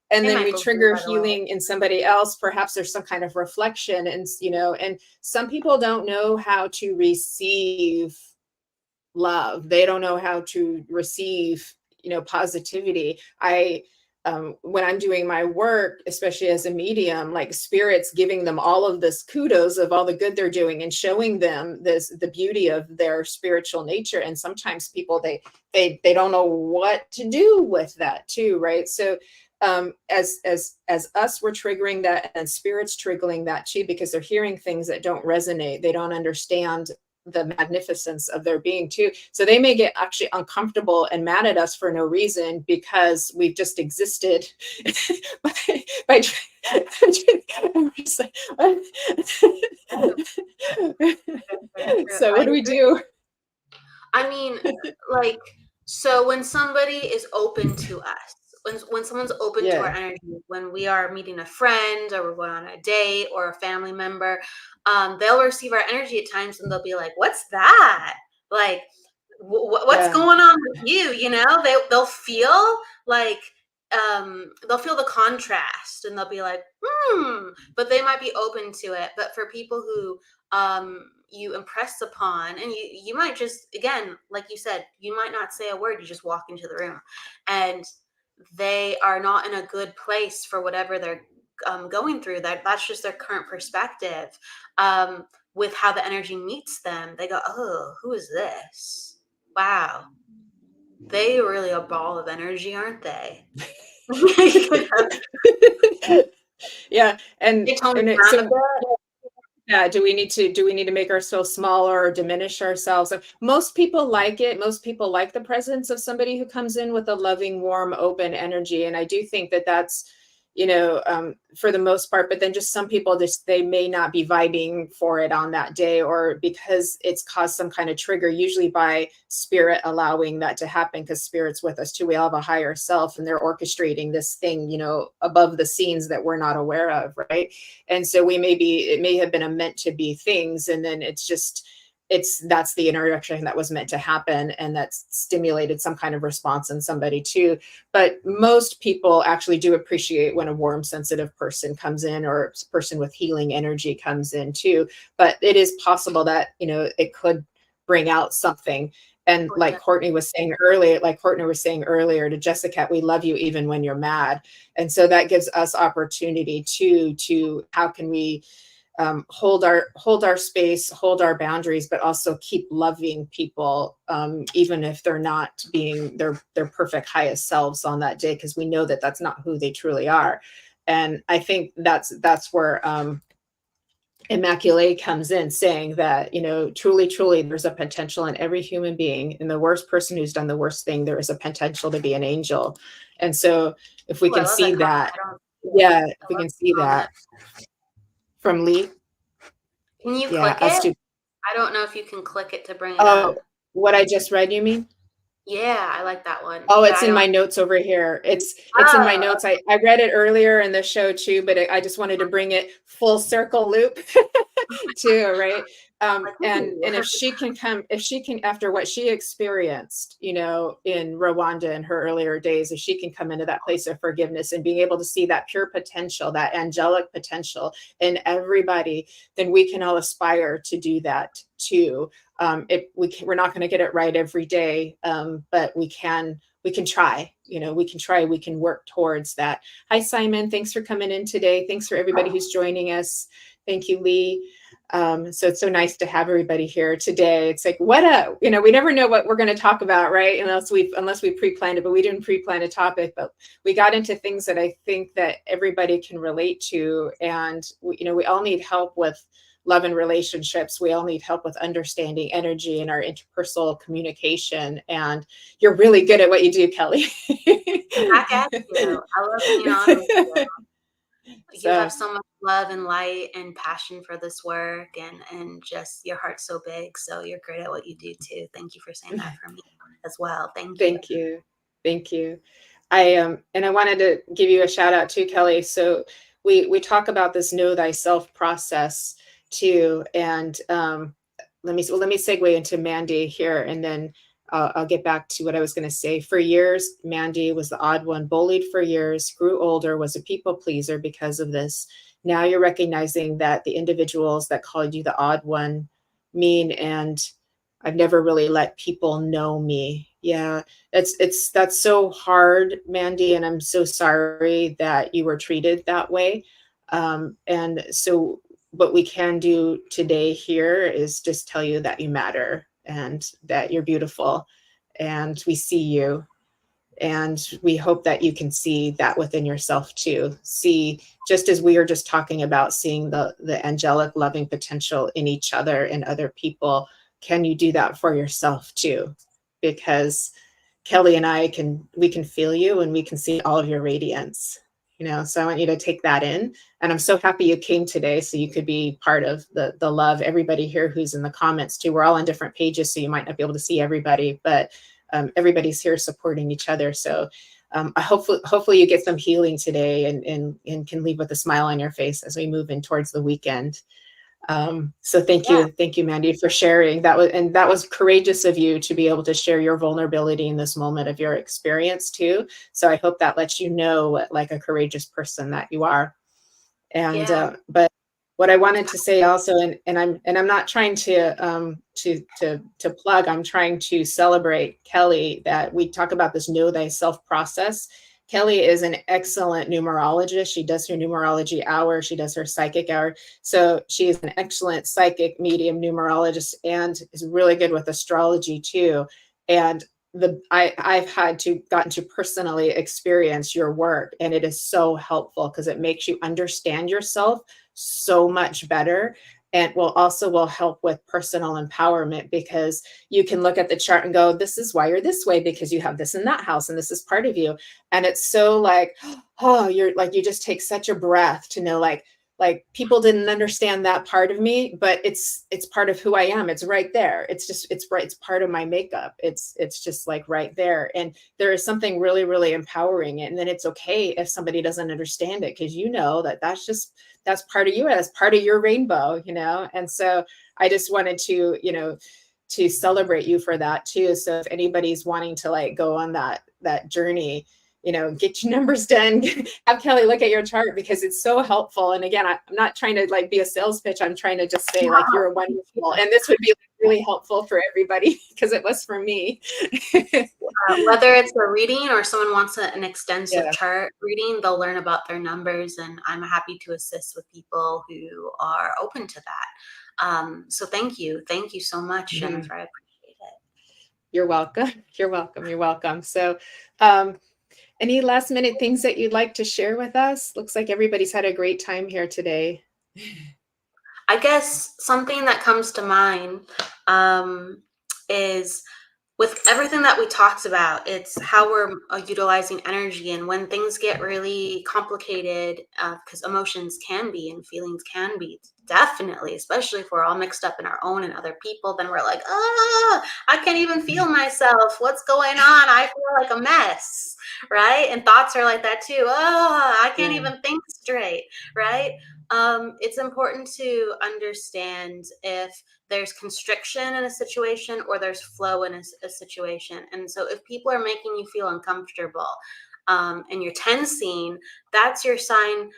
then we trigger healing in somebody else. Perhaps there's some kind of reflection, and some people don't know how to receive love. They don't know how to receive, positivity. When I'm doing my work, especially as a medium, like spirit's giving them all of this kudos of all the good they're doing and showing them the beauty of their spiritual nature. And sometimes people, they don't know what to do with that too, right? So as us, we're triggering that, and spirit's triggering that too, because they're hearing things that don't resonate. They don't understand the magnificence of their being too. So they may get actually uncomfortable and mad at us for no reason, because we've just existed by so what do we do? I mean, like, so when somebody is open to us, when someone's open to our energy, when we are meeting a friend or we're going on a date or a family member, they'll receive our energy at times, and they'll be like, what's that? Like, what's going on with you? They'll feel like, they'll feel the contrast, and they'll be like, but they might be open to it. But for people who you impress upon, and you might just, again, like you said, you might not say a word, you just walk into the room, and they are not in a good place for whatever going through that. That's just their current perspective. With how the energy meets them, they go, oh, who is this? Wow. They are really a ball of energy, aren't they? Yeah. They tone And it it, down a so bit. yeah, do we need to make ourselves smaller or diminish ourselves? Most people like it. Most people like the presence of somebody who comes in with a loving, warm, open energy. And I do think that that's, for the most part, but then just some people they may not be vibing for it on that day, or because it's caused some kind of trigger, usually by spirit allowing that to happen, because spirit's with us too. We all have a higher self and they're orchestrating this thing, above the scenes that we're not aware of, right? And so it may have been a meant to be things, and then that's the interaction that was meant to happen, and that's stimulated some kind of response in somebody too. But most people actually do appreciate when a warm, sensitive person comes in, or a person with healing energy comes in too. But it is possible that it could bring out something. And like Courtney was saying earlier to Jessica, we love you even when you're mad. And so that gives us opportunity to how can we hold our space, hold our boundaries, but also keep loving people, even if they're not being their perfect highest selves on that day, because we know that that's not who they truly are. And I think that's where Immaculate comes in, saying that truly there's a potential in every human being. In the worst person who's done the worst thing, there is a potential to be an angel. And so if we can see that, if we can see that from Lee. Can you click it? I don't know if you can click it to bring it up. What I just read, you mean? Yeah, I like that one. Oh, it's in my notes over here. It's in my notes. I read it earlier in the show too, but I just wanted to bring it full circle loop too, right? And if she can after what she experienced, in Rwanda in her earlier days, if she can come into that place of forgiveness and being able to see that pure potential, that angelic potential in everybody, then we can all aspire to do that too. We're not going to get it right every day, but we can try. We can work towards that. Hi, Simon. Thanks for coming in today. Thanks for everybody who's joining us. Thank you, Lee. So it's so nice to have everybody here today. It's like, we never know what we're going to talk about, right? Unless we pre-planned it, but we didn't pre-plan a topic, but we got into things that I think that everybody can relate to. And we all need help with love and relationships. We all need help with understanding energy and our interpersonal communication. And you're really good at what you do, Kelly. Back at you. I love being on with you. You have so much love and light and passion for this work, and just your heart's so big. So you're great at what you do too. Thank you for saying that for me as well. Thank you. Thank you. I wanted to give you a shout out too, Kelly. So we talk about this know thyself process too. And let me segue into Mandy here, and then I'll get back to what I was going to say. For years, Mandy was the odd one, bullied for years, grew older, was a people pleaser because of this. Now you're recognizing that the individuals that called you the odd one mean, and I've never really let people know me. Yeah, that's so hard, Mandy, and I'm so sorry that you were treated that way. And so what we can do today here is just tell you that you matter and that you're beautiful, and we see you, and we hope that you can see that within yourself too. See, just as we are just talking about seeing the angelic loving potential in each other and other people, can you do that for yourself too? Because Kelly and we can feel you, and we can see all of your radiance. So I want you to take that in. And I'm so happy you came today so you could be part of the love. Everybody here who's in the comments too, we're all on different pages, so you might not be able to see everybody, but everybody's here supporting each other. So hopefully you get some healing today and can leave with a smile on your face as we move in towards the weekend. So thank you, Mandy, for sharing. That was courageous of you to be able to share your vulnerability in this moment of your experience too. So I hope that lets you know what, like, a courageous person that you are. And but what I wanted to say also, and I'm not trying to plug, I'm trying to celebrate, Kelly, that we talk about this know thyself process. Kelly is an excellent numerologist. She does her numerology hour. She does her psychic hour. So she is an excellent psychic medium numerologist and is really good with astrology too. And I've gotten to personally experience your work, and it is so helpful because it makes you understand yourself so much better, and will help with personal empowerment, because you can look at the chart and go, this is why you're this way, because you have this in that house and this is part of you. And it's so like, oh, you're like, you just take such a breath to know, like people didn't understand that part of me, but it's part of who I am. It's right there. It's part of my makeup. It's just like right there. And there is something really, really empowering. And then it's okay if somebody doesn't understand it, because you know that's part of you. That's part of your rainbow, And so I just wanted to, to celebrate you for that too. So if anybody's wanting to like go on that journey, get your numbers done, have Kelly look at your chart, because it's so helpful. And again, I'm not trying to like be a sales pitch. I'm trying to just say like, you're wonderful. And this would be really helpful for everybody, because it was for me. Whether it's a reading or someone wants an extensive chart reading, they'll learn about their numbers, and I'm happy to assist with people who are open to that. So thank you so much, Jennifer. I appreciate it. You're welcome. You're welcome. So any last minute things that you'd like to share with us? Looks like everybody's had a great time here today. I guess something that comes to mind is, with everything that we talked about, it's how we're utilizing energy. And when things get really complicated, because emotions can be and feelings can be, definitely, especially if we're all mixed up in our own and other people, then we're like, I can't even feel myself. What's going on? I feel like a mess, right? And thoughts are like that too. I can't even think straight, right? It's important to understand if there's constriction in a situation or there's flow in a situation. And so if people are making you feel uncomfortable and you're tensing, that's your sign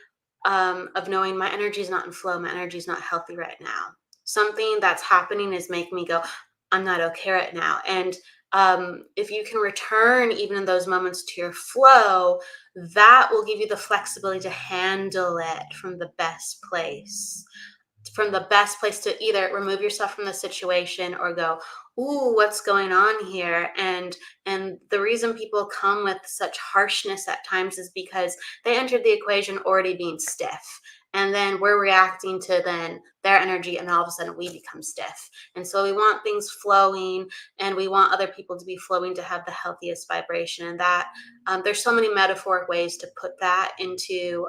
of knowing my energy is not in flow. My energy is not healthy right now. Something that's happening is making me go, I'm not okay right now. And if you can return even in those moments to your flow, that will give you the flexibility to handle it from the best place. To either remove yourself from the situation or go, ooh, what's going on here? And the reason people come with such harshness at times is because they entered the equation already being stiff. And then we're reacting to then their energy, and all of a sudden we become stiff. And so we want things flowing, and we want other people to be flowing to have the healthiest vibration. And that there's so many metaphoric ways to put that into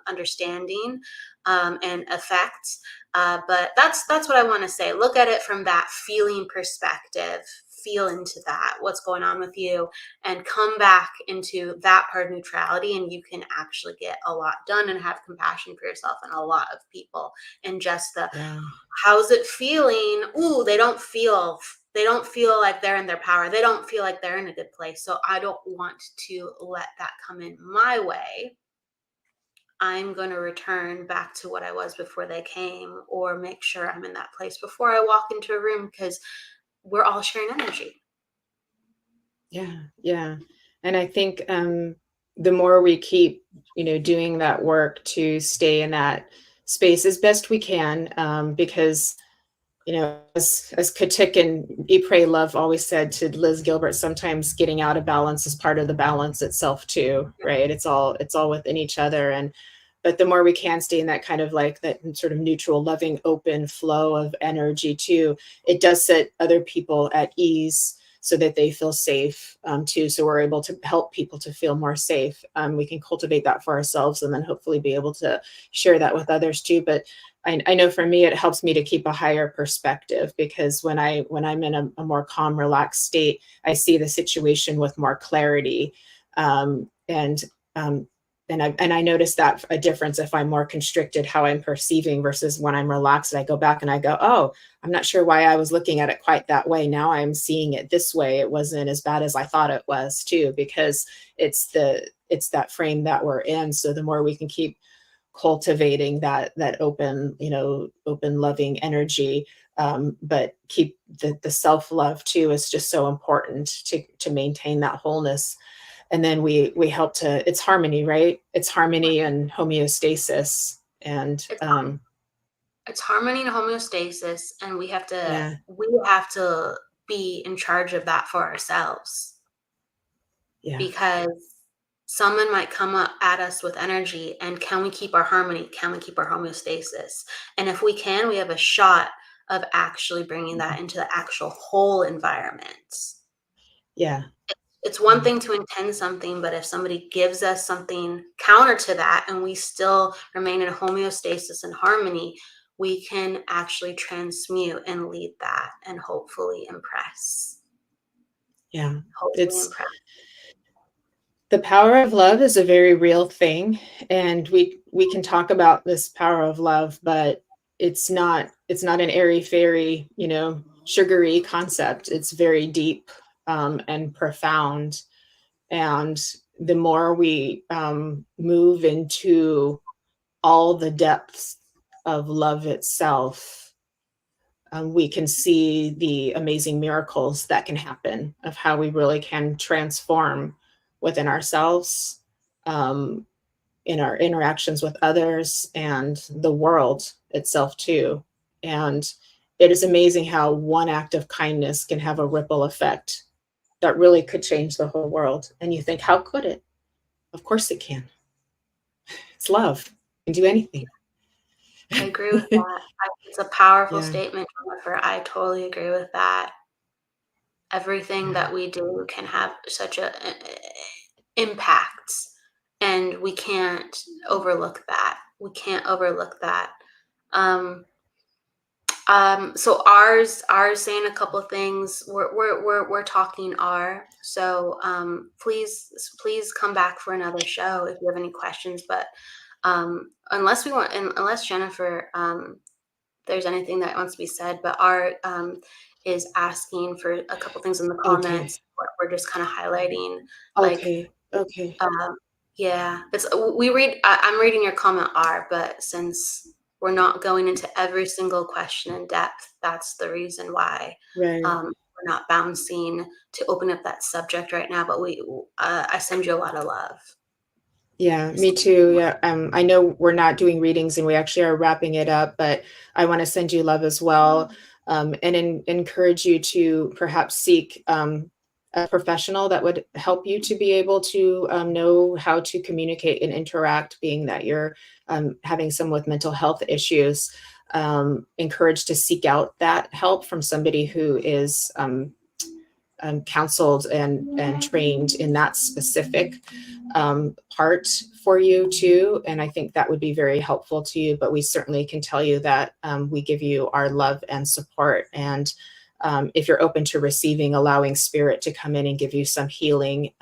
understanding and effect. But that's what I want to say. Look at it from that feeling perspective. Feel into that, what's going on with you, and come back into that part of neutrality, and you can actually get a lot done and have compassion for yourself and a lot of people. And just how's it feeling? Ooh, they don't feel like they're in their power. They don't feel like they're in a good place. So I don't want to let that come in my way. I'm going to return back to what I was before they came, or make sure I'm in that place before I walk into a room, because we're all sharing energy. Yeah. And I think the more we keep, doing that work to stay in that space as best we can, because, as Katik and Eat, Pray, Love always said to Liz Gilbert, sometimes getting out of balance is part of the balance itself too, right? It's all within each other. But the more we can stay in that kind of like that sort of neutral, loving, open flow of energy too, it does set other people at ease so that they feel safe too. So we're able to help people to feel more safe. We can cultivate that for ourselves, and then hopefully be able to share that with others too. But I know for me, it helps me to keep a higher perspective, because when I'm in a more calm, relaxed state, I see the situation with more clarity. And I notice that a difference if I'm more constricted, how I'm perceiving, versus when I'm relaxed and I go back and I go, oh, I'm not sure why I was looking at it quite that way. Now I'm seeing it this way. It wasn't as bad as I thought it was too, because it's that frame that we're in. So the more we can keep cultivating that open, open, loving energy, but keep the self-love too, is just so important to maintain that wholeness. And then we help to, it's harmony, right? It's harmony and homeostasis. And it's harmony and homeostasis, and we have yeah, to be in charge of that for ourselves. yeah, Because someone might come up at us with energy, and can we keep our harmony? Can we keep our homeostasis? And if we can, we have a shot of actually bringing that into the actual whole environment. yeah, It's one thing to intend something, but if somebody gives us something counter to that and we still remain in homeostasis and harmony, we can actually transmute and lead that and hopefully impress. yeah. Hopefully It's, impress. the power of love is a very real thing, and we can talk about this power of love, but it's not an airy fairy, sugary concept. It's very deep and profound. And the more we move into all the depths of love itself, we can see the amazing miracles that can happen, of how we really can transform within ourselves, in our interactions with others, and the world itself too. And it is amazing how one act of kindness can have a ripple effect that really could change the whole world. And you think, how could it? Of course it can. It's love. It can do anything. I agree with that. It's a powerful Yeah. statement, Jennifer. I totally agree with that. Everything Yeah. that we do can have such a impact, and we can't overlook that. We can't overlook that. So ours saying a couple of things. We're talking R. So please come back for another show if you have any questions. But unless Jennifer, there's anything that wants to be said, but R is asking for a couple things in the Okay. comments. We're just kind of highlighting, like, Okay. Okay. yeah, I'm reading your comment, R, but since we're not going into every single question in depth, that's the reason why Right. we're not bouncing to open up that subject right now. But I send you a lot of love. Yeah, me too. Yeah. I know we're not doing readings and we actually are wrapping it up, but I want to send you love as well. And encourage you to perhaps seek a professional that would help you to be able to know how to communicate and interact, being that you're having some with mental health issues. Encouraged to seek out that help from somebody who is counseled and trained in that specific part for you too. And I think that would be very helpful to you. But we certainly can tell you that we give you our love and support. And if you're open to receiving, allowing spirit to come in and give you some healing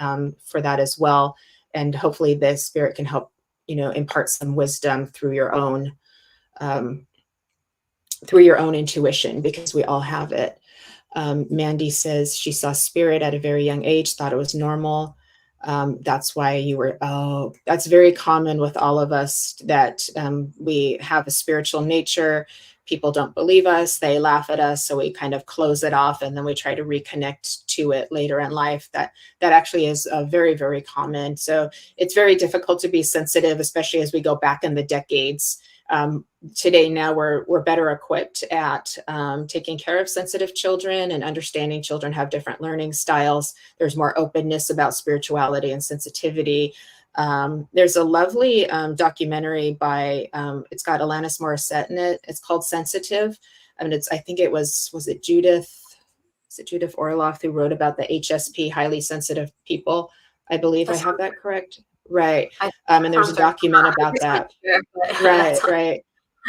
for that as well. And hopefully the spirit can help, impart some wisdom through your own intuition, because we all have it. Mandy says she saw spirit at a very young age, thought it was normal. That's why that's very common with all of us, that we have a spiritual nature. People don't believe us. They laugh at us. So we kind of close it off, and then we try to reconnect to it later in life. That actually is very, very common. So it's very difficult to be sensitive, especially as we go back in the decades. Today now we're better equipped at taking care of sensitive children and understanding children have different learning styles. There's more openness about spirituality and sensitivity. There's a lovely documentary by it's got Alanis Morissette in it. It's called Sensitive. I think it was it Judith? Is it Judith Orloff who wrote about the HSP, highly sensitive people? I believe I have that correct. Right. And there's a document about that. Right.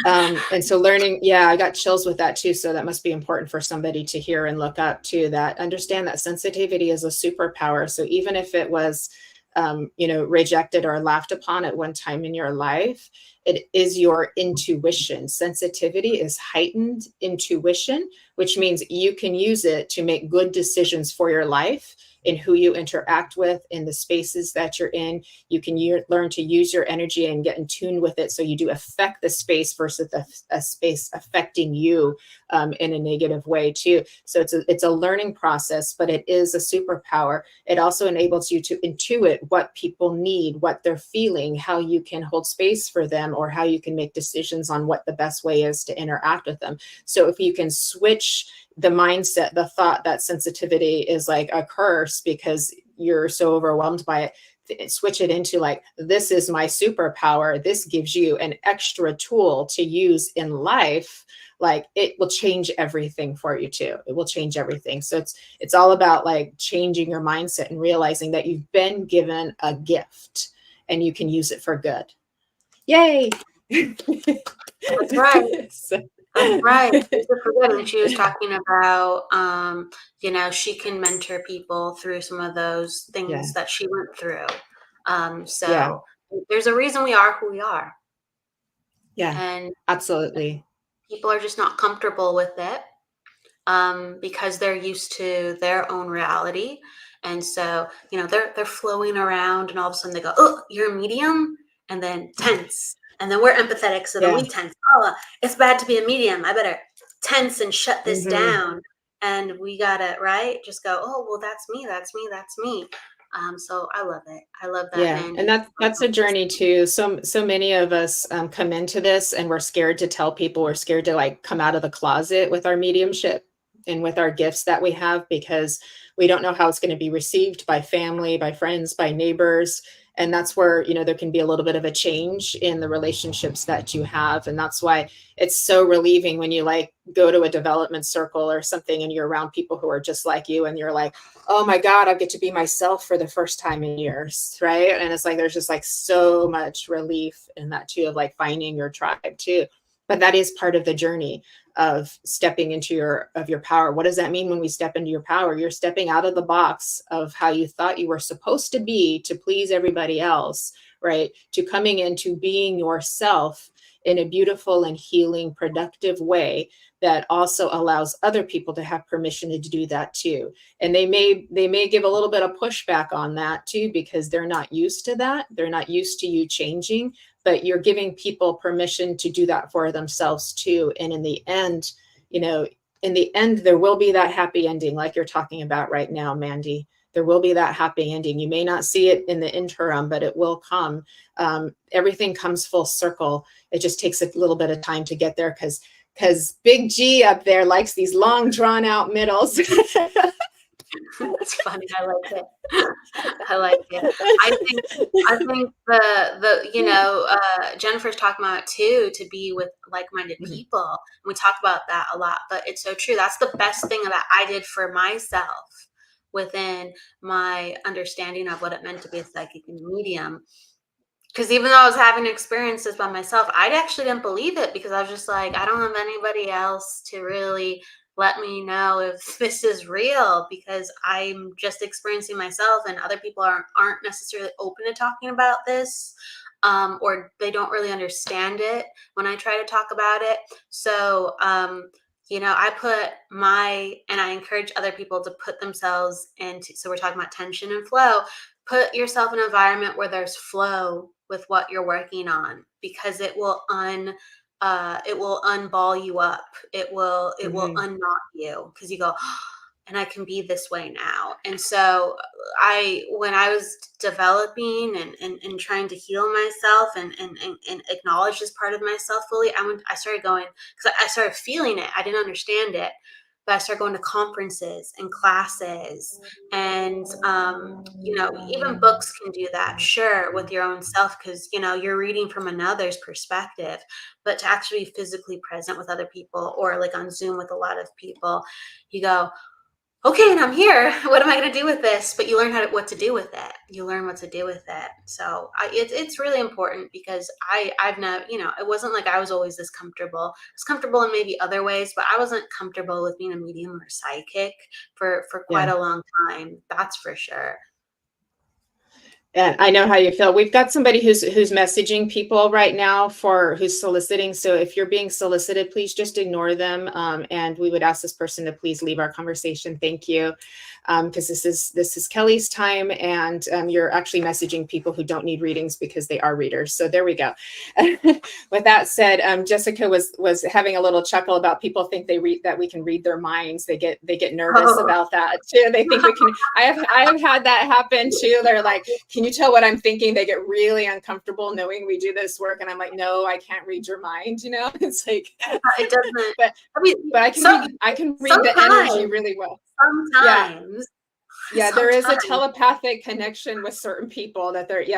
And so learning, I got chills with that too. So that must be important for somebody to hear and look up to, that understand that sensitivity is a superpower. So even if it was, rejected or laughed upon at one time in your life, it is your intuition. Sensitivity is heightened intuition, which means you can use it to make good decisions for your life in who you interact with, in the spaces that you're in. You can learn to use your energy and get in tune with it, so you do affect the space versus a space affecting you in a negative way too. So it's a learning process, but it is a superpower. It also enables you to intuit what people need, what they're feeling, how you can hold space for them, or how you can make decisions on what the best way is to interact with them. So if you can switch the mindset, the thought that sensitivity is like a curse because you're so overwhelmed by it, switch it into like, this is my superpower. This gives you an extra tool to use in life. Like, it will change everything for you too. It will change everything. So it's all about like changing your mindset and realizing that you've been given a gift and you can use it for good. Yay. That's right. That's right. And she was talking about, she can mentor people through some of those things that she went through. So there's a reason we are who we are. Yeah, and absolutely. People are just not comfortable with it because they're used to their own reality. And so, they're flowing around and all of a sudden they go, oh, you're a medium, and then tense. And then we're empathetic, so then we tense. Oh, it's bad to be a medium. I better tense and shut this down. And we gotta, just go, oh, well, that's me, that's me, that's me. So I love it. I love that. Yeah, and that's a journey too. So many of us come into this and we're scared to tell people. We're scared to like come out of the closet with our mediumship and with our gifts that we have, because we don't know how it's going to be received by family, by friends, by neighbors. And that's where, there can be a little bit of a change in the relationships that you have. And that's why it's so relieving when you like go to a development circle or something and you're around people who are just like you and you're like, oh my God, I get to be myself for the first time in years. Right. And it's like, there's just like so much relief in that too, of like finding your tribe too. But that is part of the journey of stepping into your power. What does that mean when we step into your power? You're stepping out of the box of how you thought you were supposed to be to please everybody else, right? To coming into being yourself in a beautiful and healing, productive way that also allows other people to have permission to do that too. And they may give a little bit of pushback on that too, because they're not used to that. They're not used to you changing, but you're giving people permission to do that for themselves too. And in the end, there will be that happy ending like you're talking about right now, Mandy. There will be that happy ending. You may not see it in the interim, but it will come. Everything comes full circle. It just takes a little bit of time to get there because Big G up there likes these long drawn out middles. That's funny. I like it. I like it. I think Jennifer's talking about it too, to be with like-minded people. And we talk about that a lot, but it's so true. That's the best thing that I did for myself within my understanding of what it meant to be a psychic and medium. Because even though I was having experiences by myself, I actually didn't believe it, because I was just like, I don't have anybody else to really let me know if this is real, because I'm just experiencing myself and other people aren't necessarily open to talking about this, or they don't really understand it when I try to talk about it. So, and I encourage other people to put themselves into, so we're talking about tension and flow, put yourself in an environment where there's flow with what you're working on, because it will unball you up. It will unknot you, because you go, oh, and I can be this way now. And so when I was developing and trying to heal myself and acknowledge this part of myself fully, I started going, because I started feeling it. I didn't understand it, but I started going to conferences and classes, and even books can do that, sure, with your own self, because you're reading from another's perspective. But to actually be physically present with other people, or like on Zoom with a lot of people, you go, okay, and I'm here. What am I going to do with this? But you learn what to do with it. You learn what to do with it. So it's really important, because I've never, it wasn't like I was always this comfortable. I was comfortable in maybe other ways, but I wasn't comfortable with being a medium or a psychic for quite a long time. That's for sure. And I know how you feel. We've got somebody who's messaging people right now who's soliciting. So if you're being solicited, please just ignore them. And we would ask this person to please leave our conversation. Thank you. because this is Kelly's time, and you're actually messaging people who don't need readings because they are readers. So there we go. With that said, Jessica was having a little chuckle about people think that we can read their minds. They get nervous about that too. They think we can. I have had that happen too. They're like, "Can you tell what I'm thinking?" They get really uncomfortable knowing we do this work, and I'm like, "No, I can't read your mind." You know, it's like it doesn't. But I can read the energy really well. Sometimes. Yeah, there is a telepathic connection with certain people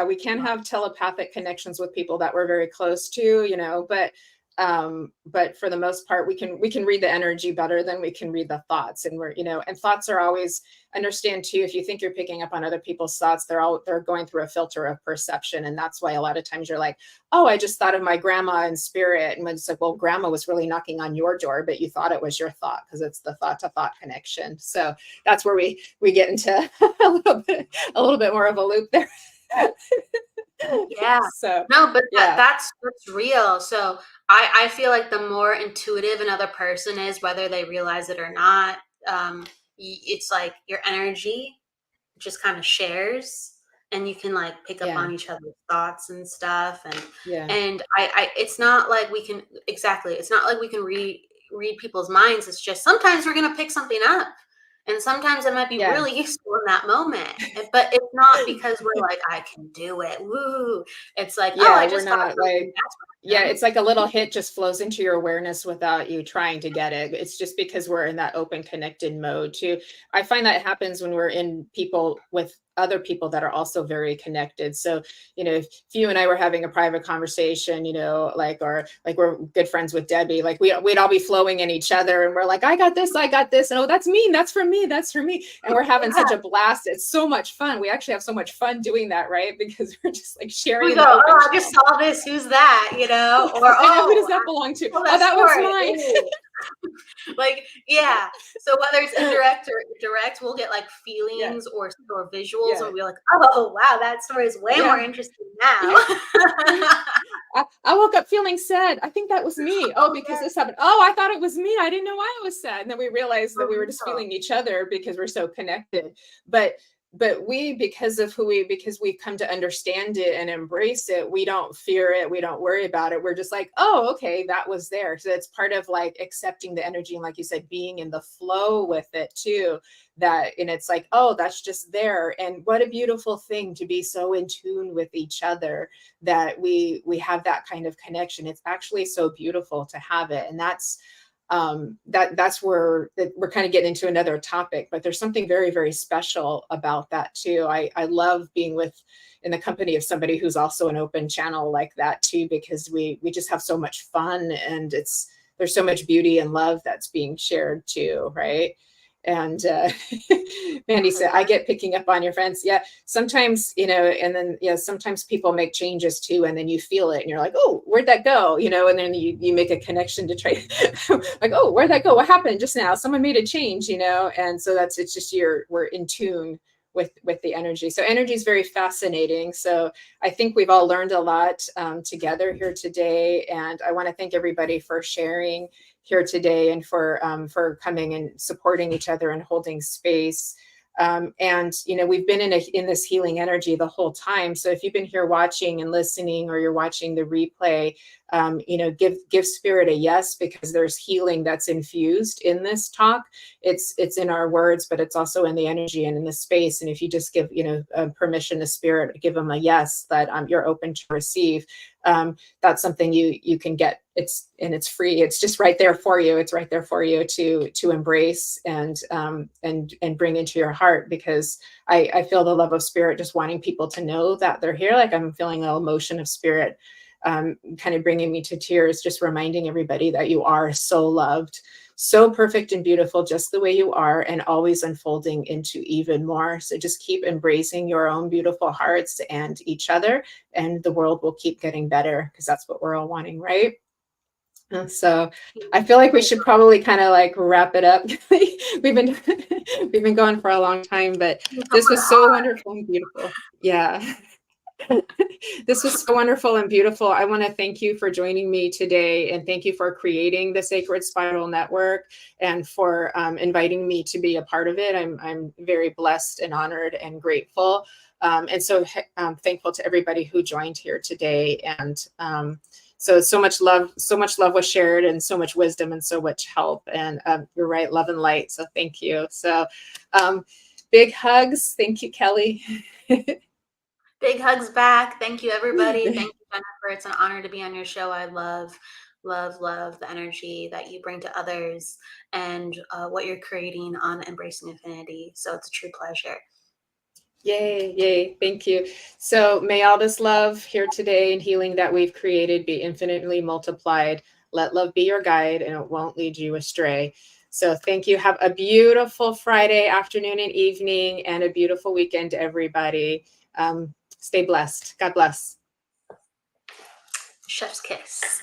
we can have telepathic connections with people that we're very close to, you know, but for the most part, we can read the energy better than we can read the thoughts. And and thoughts are always, understand too, if you think you're picking up on other people's thoughts, they're going through a filter of perception. And that's why a lot of times you're like, oh, I just thought of my grandma in spirit. And it's like, well, grandma was really knocking on your door, but you thought it was your thought, because it's the thought to thought connection. So that's where we get into a little bit more of a loop there. Yeah. So no, but that's real. So I feel like the more intuitive another person is, whether they realize it or not, it's like your energy just kind of shares, and you can like pick up on each other's thoughts and stuff. And I it's not like we can it's not like we can read people's minds. It's just sometimes we're gonna pick something up. And sometimes it might be really useful in that moment, but it's not because we're like, I can do it. Woo. It's like, I just thought like, it's like a little hit just flows into your awareness without you trying to get it. It's just because we're in that open connected mode too. I find that happens when we're in people with other people that are also very connected. So, if you and I were having a private conversation, or we're good friends with Debbie, like we'd all be flowing in each other, and we're like, I got this, and oh, that's me, that's for me, that's for me. And we're having such a blast. It's so much fun. We actually have so much fun doing that, right? Because we're just like sharing. We go, I just saw this, who's that, or who does that belong to? Oh, that was mine. Like, so whether it's indirect or direct, we'll get like feelings or visuals, and we're like, oh wow, that story is way more interesting now. I woke up feeling sad. I think that was me. Oh, because this happened. Oh, I thought it was me. I didn't know why I was sad. And then we realized that we were just feeling each other because we're so connected. But because we've come to understand it and embrace it, we don't fear it. We don't worry about it. We're just like, oh, okay, that was there. So it's part of like accepting the energy. And like you said, being in the flow with it too, and it's like, oh, that's just there. And what a beautiful thing to be so in tune with each other that we have that kind of connection. It's actually so beautiful to have it. And that's where we're kind of getting into another topic, but there's something very, very special about that too. I love being in the company of somebody who's also an open channel like that too, because we just have so much fun, and there's so much beauty and love that's being shared too, right? And Mandy said, I get picking up on your friends. Yeah, sometimes, and then sometimes people make changes too, and then you feel it and you're like, oh, where'd that go? And then you make a connection to try like, oh, where'd that go? What happened just now? Someone made a change, and so it's just we're in tune with the energy. So energy is very fascinating. So I think we've all learned a lot together here today, and I want to thank everybody for sharing here today and for coming and supporting each other and holding space. And we've been in this healing energy the whole time. So if you've been here watching and listening, or you're watching the replay, give spirit a yes, because there's healing that's infused in this talk. It's in our words, but it's also in the energy and in the space. And if you just give permission to spirit, give them a yes that you're open to receive. That's something you can get. It's free. It's just right there for you. It's right there for you to embrace and bring into your heart, because I feel the love of spirit just wanting people to know that they're here. Like I'm feeling an emotion of spirit kind of bringing me to tears, just reminding everybody that you are so loved, so perfect and beautiful, just the way you are, and always unfolding into even more. So just keep embracing your own beautiful hearts and each other, and the world will keep getting better, because that's what we're all wanting, right? So I feel like we should probably kind of like wrap it up. we've been going for a long time, but this was so wonderful and beautiful. Yeah. This was so wonderful and beautiful. I want to thank you for joining me today, and thank you for creating the Sacred Spiral Network and for inviting me to be a part of it. I'm very blessed and honored and grateful. And so thankful to everybody who joined here today. And so much love was shared, and so much wisdom and so much help. And you're right, love and light. So thank you. So big hugs. Thank you, Kelly. Big hugs back. Thank you, everybody. Thank you, Jennifer. It's an honor to be on your show. I love the energy that you bring to others and what you're creating on Embracing Infinity. So it's a true pleasure. Yay, yay. Thank you. So may all this love here today and healing that we've created be infinitely multiplied. Let love be your guide, and it won't lead you astray. So thank you. Have a beautiful Friday afternoon and evening, and a beautiful weekend, everybody. Stay blessed. God bless. Chef's kiss.